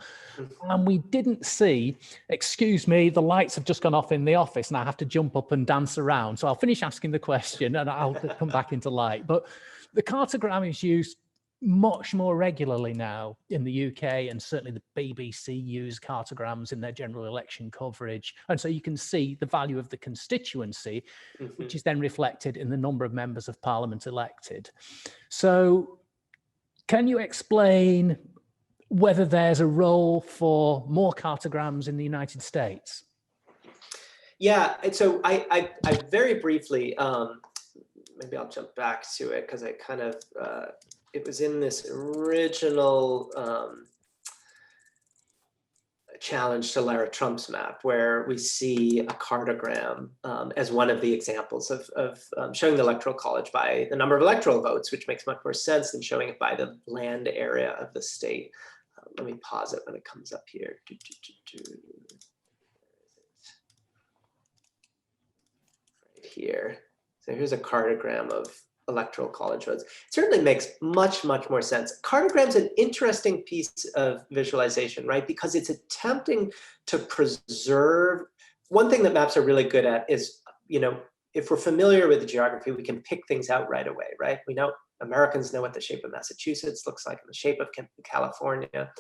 And we didn't see, excuse me, the lights have just gone off in the office and I have to jump up and dance around. So I'll finish asking the question and I'll come back into light. But the cartogram is used much more regularly now in the UK, and certainly the BBC use cartograms in their general election coverage. And so you can see the value of the constituency, which is then reflected in the number of members of parliament elected. So can you explain whether there's a role for more cartograms in the United States? Yeah, and so I very briefly, maybe I'll jump back to it because I kind of, it was in this original challenge to Lara Trump's map, where we see a cartogram as one of the examples of showing the Electoral College by the number of electoral votes, which makes much more sense than showing it by the land area of the state. Let me pause it when it comes up here. Right here. So here's a cartogram of Electoral College votes. It certainly makes much more sense. Cartogram's an interesting piece of visualization, right? Because it's attempting to preserve. One thing that maps are really good at is, if we're familiar with the geography, we can pick things out right away, right? We know Americans know what the shape of Massachusetts looks like and the shape of California.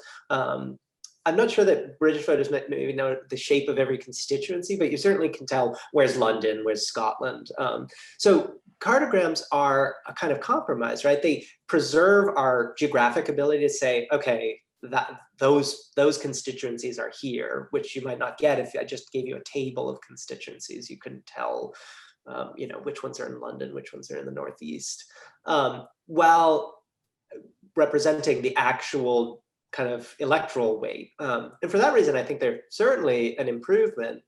I'm not sure that British voters maybe know the shape of every constituency, but you certainly can tell where's London, where's Scotland. So cartograms are a kind of compromise, right? They preserve our geographic ability to say, okay, those constituencies are here, which you might not get if I just gave you a table of constituencies. You couldn't tell, which ones are in London, which ones are in the Northeast, while representing the actual kind of electoral weight. And for that reason, I think they're certainly an improvement.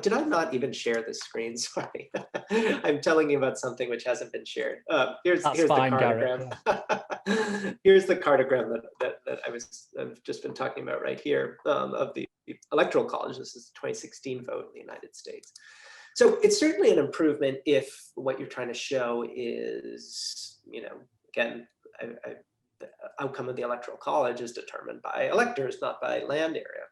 Did I not even share this screen? Sorry. I'm telling you about something which hasn't been shared. Here's fine, the cartogram. Yeah. Here's the cartogram that I've just been talking about right here of the Electoral College. This is the 2016 vote in the United States. So it's certainly an improvement if what you're trying to show is, again, the outcome of the Electoral College is determined by electors, not by land area.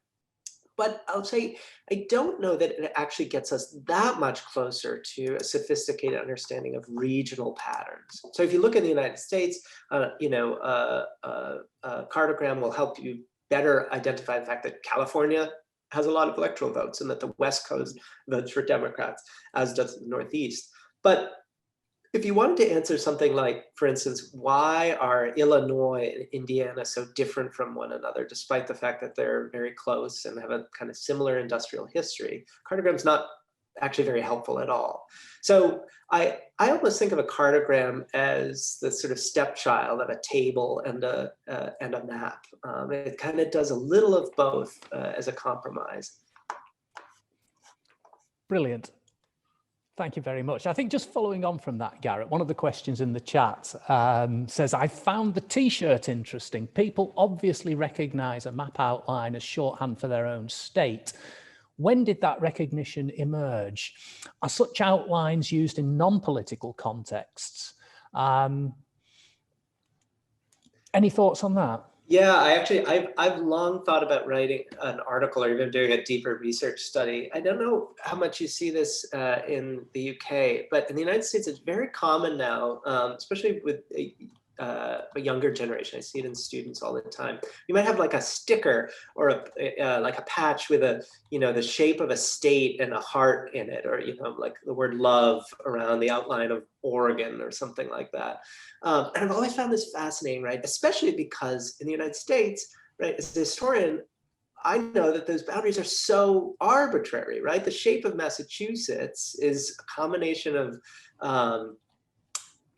But I'll say, I don't know that it actually gets us that much closer to a sophisticated understanding of regional patterns. So if you look in the United States, a cartogram will help you better identify the fact that California has a lot of electoral votes and that the West Coast votes for Democrats, as does the Northeast. But if you wanted to answer something like, for instance, why are Illinois and Indiana so different from one another, despite the fact that they're very close and have a kind of similar industrial history, cartogram's not actually very helpful at all. So I almost think of a cartogram as the sort of stepchild of a table and a map. It kind of does a little of both as a compromise. Brilliant. Thank you very much. I think just following on from that, Garrett, one of the questions in the chat says, I found the T-shirt interesting. People obviously recognize a map outline as shorthand for their own state. When did that recognition emerge? Are such outlines used in non-political contexts? Any thoughts on that? Yeah, I've long thought about writing an article or even doing a deeper research study. I don't know how much you see this in the UK, but in the United States, it's very common now, especially with a younger generation. I see it in students all the time. You might have like a sticker or like a patch with the shape of a state and a heart in it, or like the word love around the outline of Oregon or something like that. And I've always found this fascinating, right? Especially because in the United States, right, as a historian, I know that those boundaries are so arbitrary, right? The shape of Massachusetts is a combination of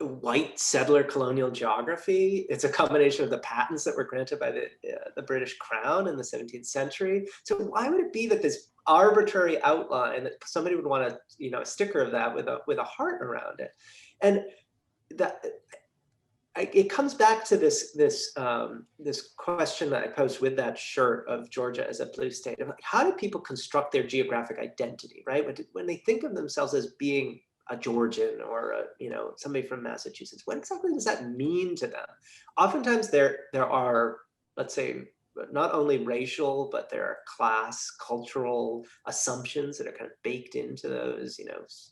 white settler colonial geography. It's a combination of the patents that were granted by the British Crown in the 17th century. So why would it be that this arbitrary outline that somebody would want a sticker of that with a heart around it? And that it comes back to this question that I posed with that shirt of Georgia as a blue state. Of like, how do people construct their geographic identity, right? When they think of themselves as being a Georgian or somebody from Massachusetts, what exactly does that mean to them? Oftentimes there are, let's say, not only racial, but there are class, cultural assumptions that are kind of baked into those,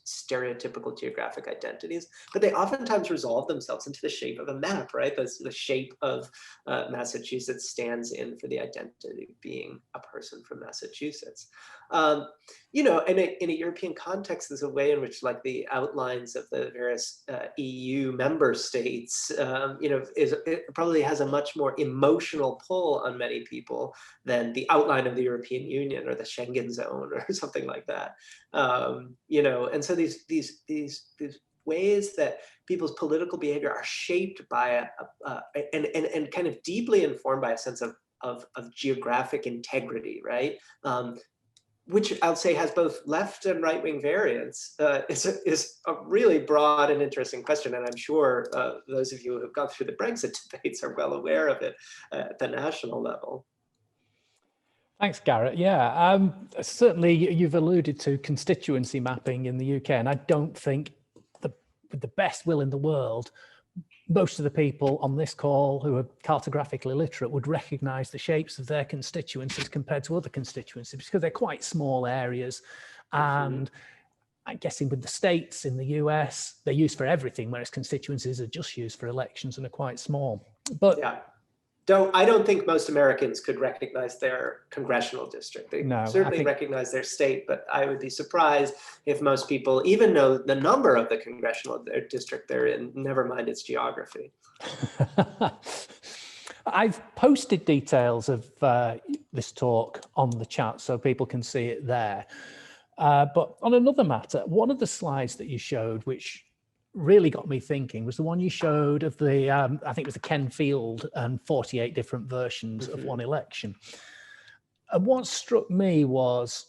stereotypical geographic identities. But they oftentimes resolve themselves into the shape of a map, right? The shape of Massachusetts stands in for the identity of being a person from Massachusetts. In a European context, there's a way in which, like, the outlines of the various EU member states, it probably has a much more emotional pull on many people than the outline of the European Union or the Schengen zone or something like that. And so these ways that people's political behavior are shaped by and kind of deeply informed by a sense of of geographic integrity, right? Which I'll say has both left and right-wing variants, is a really broad and interesting question. And I'm sure those of you who have gone through the Brexit debates are well aware of it at the national level. Thanks, Garrett. Yeah, certainly you've alluded to constituency mapping in the UK, and I don't think with the best will in the world, most of the people on this call who are cartographically literate would recognise the shapes of their constituencies compared to other constituencies because they're quite small areas. And I'm guessing with the states in the US, they're used for everything, whereas constituencies are just used for elections and are quite small. But yeah. I don't think most Americans could recognize their congressional district. They certainly recognize their state, but I would be surprised if most people even know the number of the congressional district they're in, never mind its geography. I've posted details of this talk on the chat so people can see it there. But on another matter, one of the slides that you showed, which really got me thinking, was the one you showed of the, I think it was the Ken Field and 48 different versions of one election. And what struck me was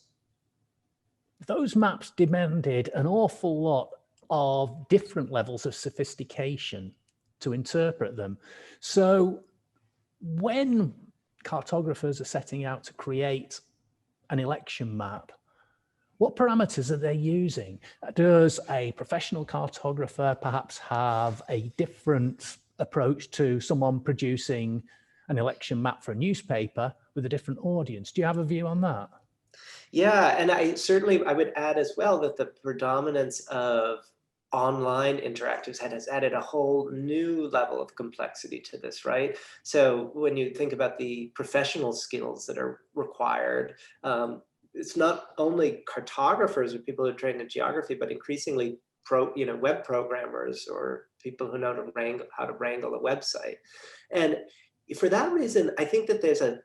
those maps demanded an awful lot of different levels of sophistication to interpret them. So when cartographers are setting out to create an election map, what parameters are they using? Does a professional cartographer perhaps have a different approach to someone producing an election map for a newspaper with a different audience? Do you have a view on that? Yeah, and I would add as well that the predominance of online interactives has added a whole new level of complexity to this, right? So when you think about the professional skills that are required, it's not only cartographers or people who are trained in geography, but increasingly web programmers or people who know how to wrangle a website. And for that reason, I think that there's a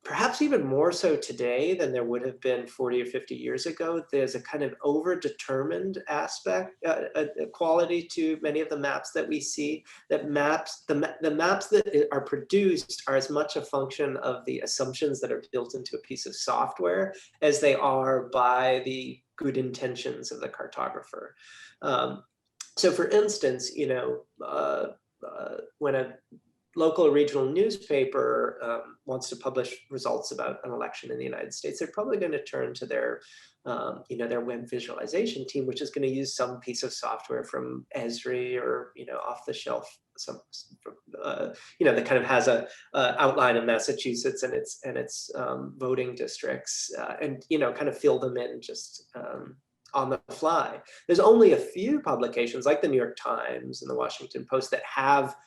perhaps even more so today than there would have been 40 or 50 years ago, there's a kind of over-determined aspect, quality to many of the maps that we see. That the maps that are produced are as much a function of the assumptions that are built into a piece of software as they are by the good intentions of the cartographer. So for instance, when a local or regional newspaper wants to publish results about an election in the United States, they're probably going to turn to their, their web visualization team, which is going to use some piece of software from Esri or, off the shelf, that kind of has a outline of Massachusetts and its voting districts, and kind of fill them in just on the fly. There's only a few publications like the New York Times and the Washington Post that have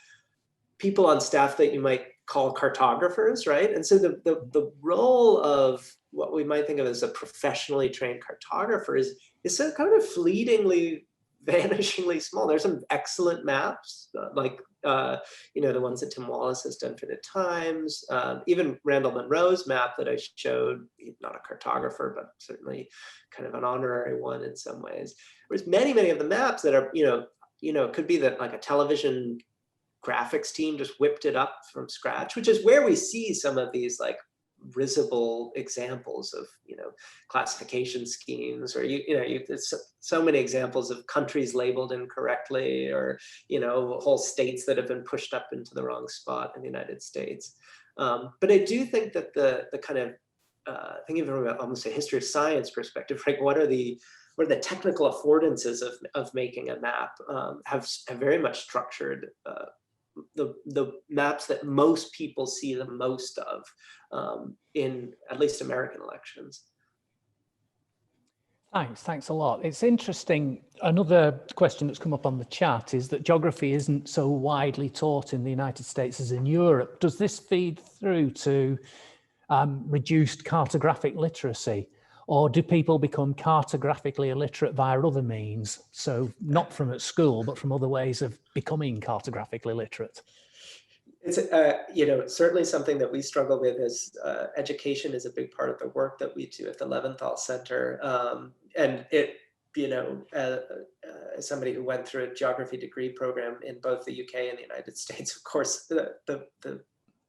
people on staff that you might call cartographers, right? And so the role of what we might think of as a professionally trained cartographer is so kind of fleetingly, vanishingly small. There's some excellent maps, like the ones that Tim Wallace has done for the Times, even Randall Munro's map that I showed, not a cartographer, but certainly kind of an honorary one in some ways. Whereas many of the maps that are, could be that like a television graphics team just whipped it up from scratch, which is where we see some of these like risible examples of classification schemes, or there's so many examples of countries labeled incorrectly, or whole states that have been pushed up into the wrong spot in the United States. But I do think that the kind of thinking from almost a history of science perspective, right? What are the technical affordances of making a map have very much structured the maps that most people see the most of in at least American elections. Thanks a lot. It's interesting. Another question that's come up on the chat is that geography isn't so widely taught in the United States as in Europe. Does this feed through to reduced cartographic literacy? Or do people become cartographically illiterate via other means? So not from at school, but from other ways of becoming cartographically literate? It's certainly something that we struggle with as education is a big part of the work that we do at the Leventhal Center. And it, as somebody who went through a geography degree program in both the UK and the United States, of course, the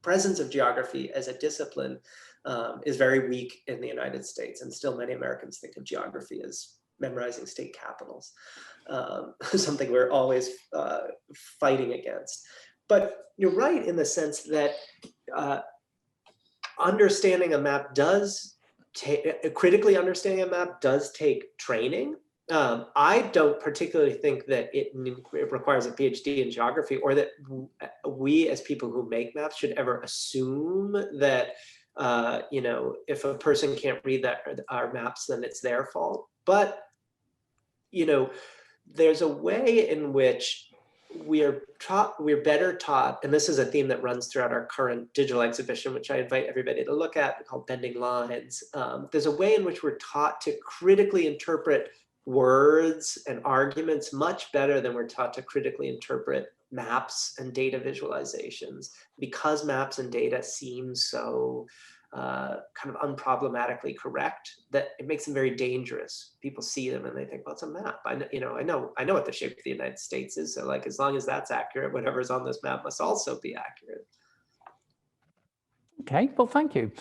presence of geography as a discipline is very weak in the United States, and still many Americans think of geography as memorizing state capitals, something we're always fighting against. But you're right in the sense that understanding a map does take, critically understanding a map does take training. I don't particularly think that it requires a PhD in geography, or that we as people who make maps should ever assume that, you know, if a person can't read our maps, then it's their fault. But, you know, there's a way in which we're better taught, and this is a theme that runs throughout our current digital exhibition, which I invite everybody to look at, called Bending Lines. There's a way in which we're taught to critically interpret words and arguments much better than we're taught to critically interpret maps and data visualizations, because maps and data seem so kind of unproblematically correct that it makes them very dangerous. People see them and they think, well, it's a map. I know what the shape of the United States is. So like, as long as that's accurate, whatever's on this map must also be accurate. Okay, well, thank you.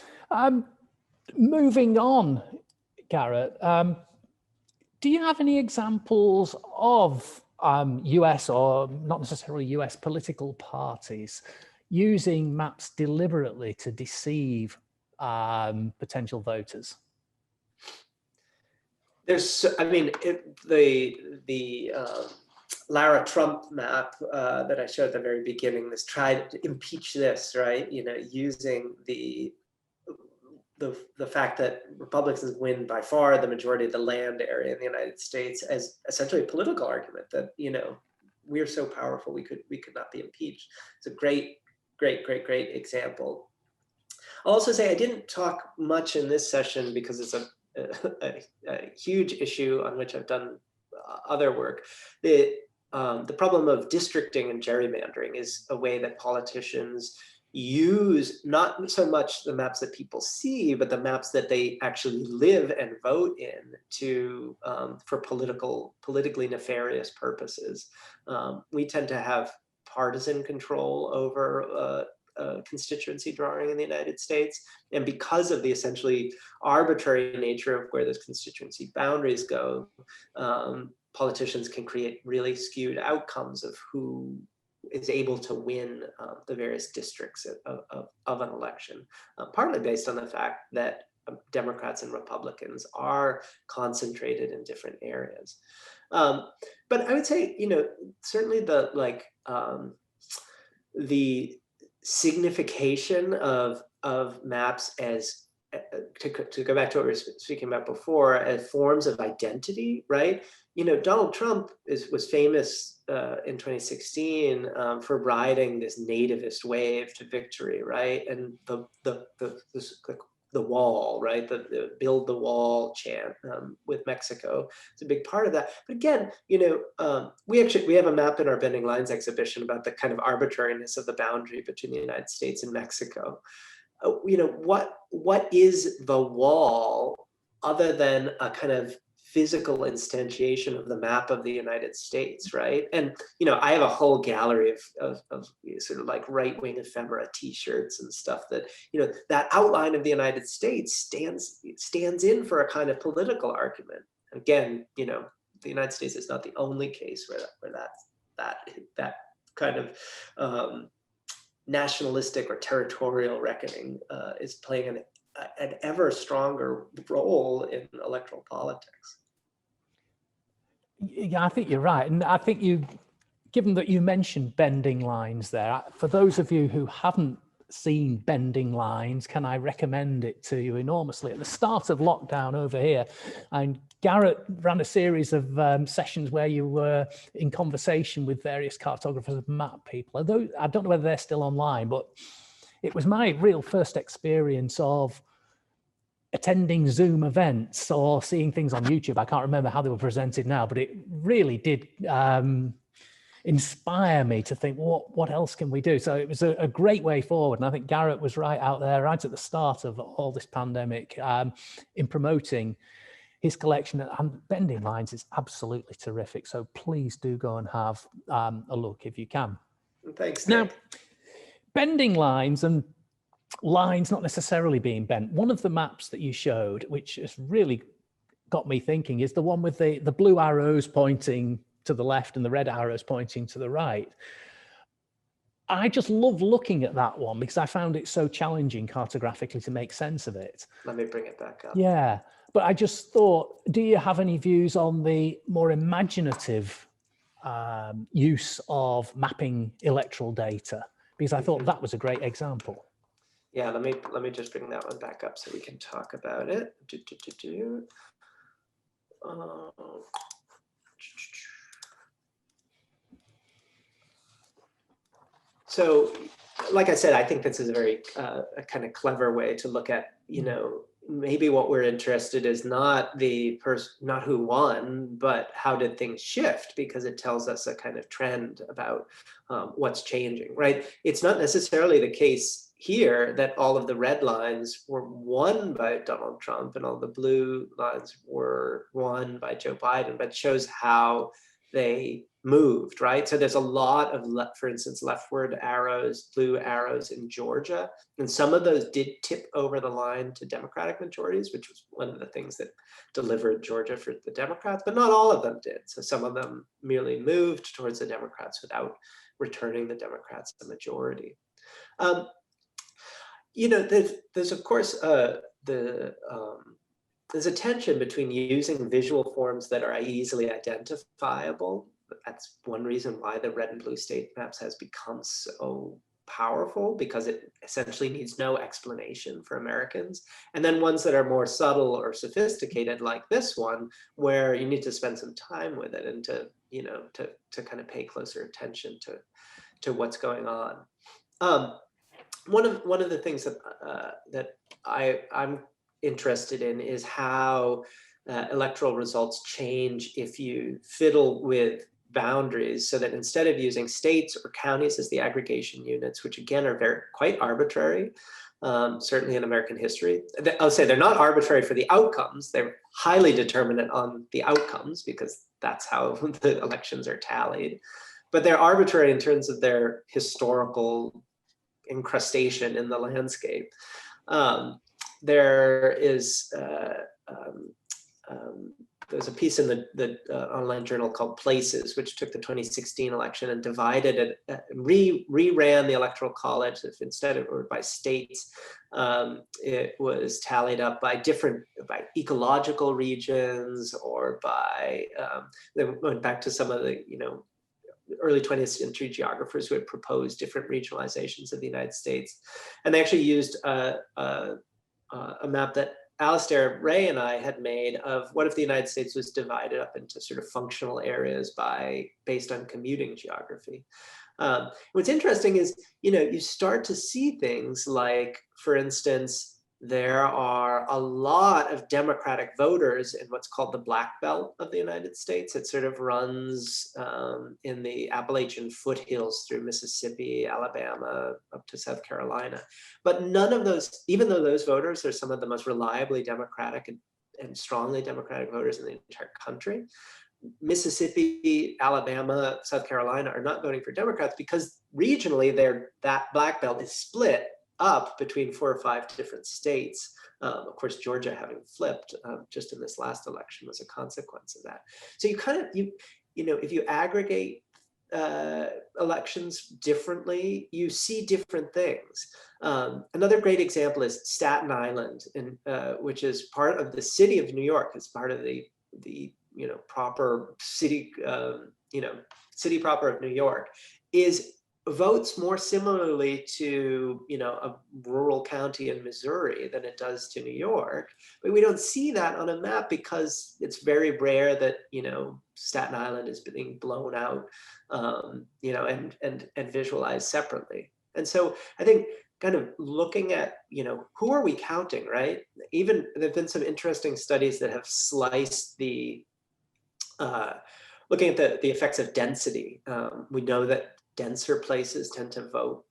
Moving on, Garrett, do you have any examples of US, or not necessarily US, political parties using maps deliberately to deceive potential voters? There's, I mean, the Lara Trump map that I showed at the very beginning, this tried to impeach this, right? You know, using the fact that Republicans win by far the majority of the land area in the United States as essentially a political argument that, you know, we're so powerful we could not be impeached. It's a great example. I'll also say I didn't talk much in this session because it's a huge issue on which I've done other work. The problem of districting and gerrymandering is a way that politicians use not so much the maps that people see, but the maps that they actually live and vote in to for politically nefarious purposes. We tend to have partisan control over constituency drawing in the United States. And because of the essentially arbitrary nature of where those constituency boundaries go, politicians can create really skewed outcomes of who is able to win the various districts of an election, partly based on the fact that Democrats and Republicans are concentrated in different areas. But I would say, you know, certainly the signification of maps as, to go back to what we were speaking about before, as forms of identity, right? You know, Donald Trump was famous in 2016 for riding this nativist wave to victory, right? And the wall, right? The build the wall chant with Mexico. It's a big part of that. But again, you know, we have a map in our Bending Lines exhibition about the kind of arbitrariness of the boundary between the United States and Mexico. You know, what is the wall other than a kind of physical instantiation of the map of the United States, right? And, you know, I have a whole gallery of sort of like right-wing ephemera t-shirts and stuff that, you know, that outline of the United States stands in for a kind of political argument. Again, you know, the United States is not the only case where that kind of nationalistic or territorial reckoning is playing an ever stronger role in electoral politics. Yeah, I think you're right. And I think given that you mentioned Bending Lines there, for those of you who haven't seen Bending Lines, can I recommend it to you enormously? At the start of lockdown over here, and Garrett ran a series of sessions where you were in conversation with various cartographers and map people. Although I don't know whether they're still online, but it was my real first experience of attending Zoom events or seeing things on YouTube. I can't remember how they were presented now, but it really did inspire me to think, what else can we do? So it was a great way forward. And I think Garrett was right out there, right at the start of all this pandemic, in promoting his collection. And Bending Lines is absolutely terrific. So please do go and have a look if you can. Thanks, Now, Nick. bending lines and lines not necessarily being bent. One of the maps that you showed, which has really got me thinking, is the one with the blue arrows pointing to the left and the red arrows pointing to the right. I just love looking at that one because I found it so challenging cartographically to make sense of it. Let me bring it back up. Yeah, but I just thought, do you have any views on the more imaginative use of mapping electoral data? Because I thought that was a great example. Yeah, let me just bring that one back up so we can talk about it. So, like I said, I think this is a very a kind of clever way to look at, you know, maybe what we're interested is not not who won, but how did things shift, because it tells us a kind of trend about what's changing, right? It's not necessarily the case here that all of the red lines were won by Donald Trump and all the blue lines were won by Joe Biden, but it shows how they moved, right? So there's a lot of, for instance, leftward arrows, blue arrows in Georgia, and some of those did tip over the line to Democratic majorities, which was one of the things that delivered Georgia for the Democrats, but not all of them did. So some of them merely moved towards the Democrats without returning the Democrats the majority. You know, there's of course there's a tension between using visual forms that are easily identifiable. That's one reason why the red and blue state maps has become so powerful, because it essentially needs no explanation for Americans. And then ones that are more subtle or sophisticated, like this one, where you need to spend some time with it and to, you know, to kind of pay closer attention to what's going on. One of the things that I'm interested in is how electoral results change if you fiddle with boundaries, so that instead of using states or counties as the aggregation units, which again are quite arbitrary, certainly in American history. I'll say they're not arbitrary for the outcomes, they're highly determinant on the outcomes because that's how the elections are tallied, but they're arbitrary in terms of their historical incrustation in the landscape. There's a piece in the online journal called Places, which took the 2016 election and divided it, re-ran the Electoral College. If instead of, or by states, it was tallied up by ecological regions, or by, they went back to some of the, you know, early 20th century geographers who had proposed different regionalizations of the United States. And they actually used a map that Alistair, Ray, and I had made of what if the United States was divided up into sort of functional areas based on commuting geography. What's interesting is, you know, you start to see things like, for instance, there are a lot of Democratic voters in what's called the Black Belt of the United States. It sort of runs in the Appalachian foothills through Mississippi, Alabama, up to South Carolina. But none of those, even though those voters are some of the most reliably Democratic and strongly Democratic voters in the entire country, Mississippi, Alabama, South Carolina are not voting for Democrats because regionally that Black Belt is split up between 4 or 5 different states. Of course, Georgia having flipped just in this last election was a consequence of that. So you kind of, you know, if you aggregate elections differently, you see different things. Another great example is Staten Island, which is part of the city of New York. It's part of the you know, proper city, you know, city proper of New York, votes more similarly to, you know, a rural county in Missouri than it does to New York. But we don't see that on a map because it's very rare that, you know, Staten Island is being blown out, you know, and visualized separately. And so I think kind of looking at, you know, who are we counting, right? Even there've been some interesting studies that have sliced the, looking at the effects of density. We know that denser places tend to vote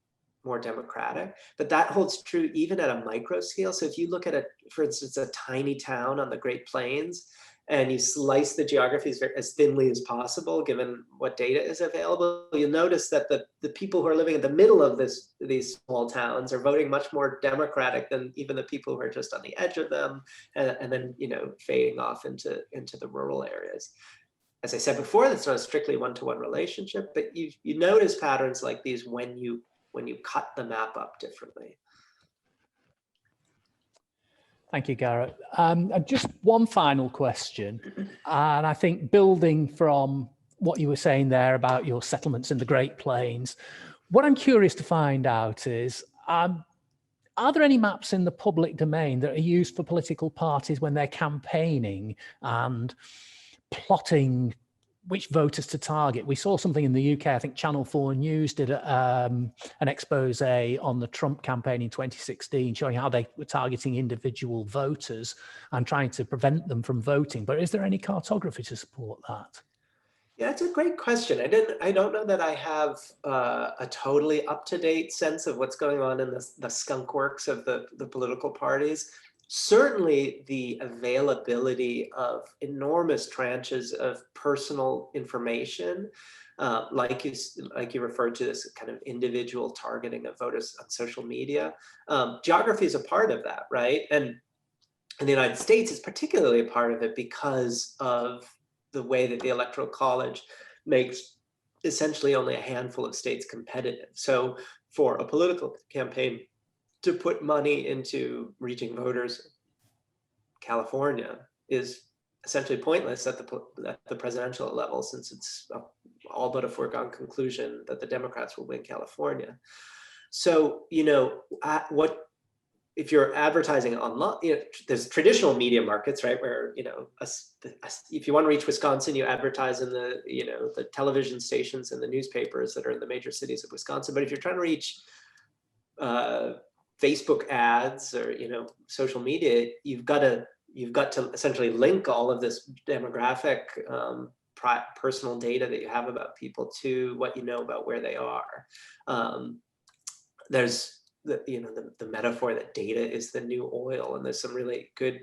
more Democratic, but that holds true even at a micro scale. So if you look at for instance, a tiny town on the Great Plains, and you slice the geographies as thinly as possible, given what data is available, you'll notice that the people who are living in the middle of these small towns are voting much more Democratic than even the people who are just on the edge of them, and then, you know, fading off into the rural areas. As I said before, that's not a strictly one-to-one relationship, but you notice patterns like these when you cut the map up differently. Thank you, Garrett. And just one final question, and I think building from what you were saying there about your settlements in the Great Plains, what I'm curious to find out is, are there any maps in the public domain that are used for political parties when they're campaigning and plotting which voters to target? We saw something in the UK, I think Channel 4 News did an expose on the Trump campaign in 2016, showing how they were targeting individual voters and trying to prevent them from voting. But is there any cartography to support that? Yeah, it's a great question. I don't know that I have a totally up-to-date sense of what's going on in the skunk works of the political parties. Certainly the availability of enormous tranches of personal information, like you referred to, this kind of individual targeting of voters on social media. Geography is a part of that, right? And in the United States, it's particularly a part of it because of the way that the Electoral College makes essentially only a handful of states competitive. So for a political campaign to put money into reaching voters in California is essentially pointless at the presidential level, since it's all but a foregone conclusion that the Democrats will win California. So, you know, if you're advertising online, you know, there's traditional media markets, right, where, you know, if you want to reach Wisconsin, you advertise in the, you know, the television stations and the newspapers that are in the major cities of Wisconsin. But if you're trying to reach Facebook ads or, you know, social media, you've got to essentially link all of this demographic personal data that you have about people to what you know about where they are. There's the metaphor that data is the new oil, and there's some really good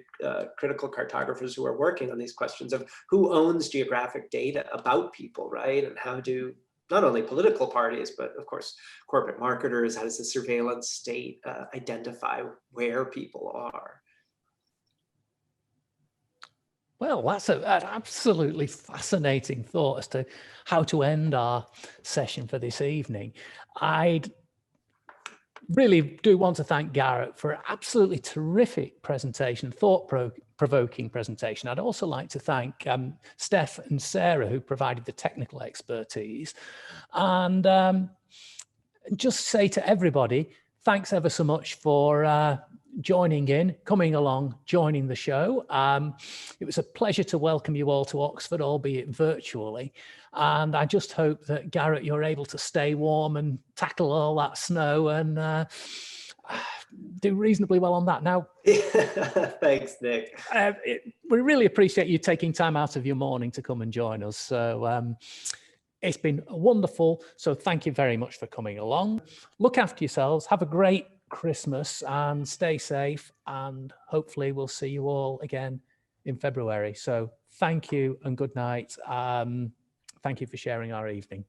critical cartographers who are working on these questions of who owns geographic data about people, right? And how do not only political parties, but of course, corporate marketers, how does the surveillance state identify where people are? Well, that's an absolutely fascinating thought as to how to end our session for this evening. I'd really do want to thank Garrett for an absolutely terrific presentation, thought-provoking presentation. I'd also like to thank Steph and Sarah, who provided the technical expertise. And just say to everybody, thanks ever so much for joining in, coming along, joining the show. It was a pleasure to welcome you all to Oxford, albeit virtually. And I just hope that, Garrett, you're able to stay warm and tackle all that snow and do reasonably well on that. Now, thanks, Nick. We really appreciate you taking time out of your morning to come and join us. So it's been wonderful. So thank you very much for coming along. Look after yourselves. Have a great Christmas and stay safe. And hopefully we'll see you all again in February. So thank you and good night. Thank you for sharing our evening.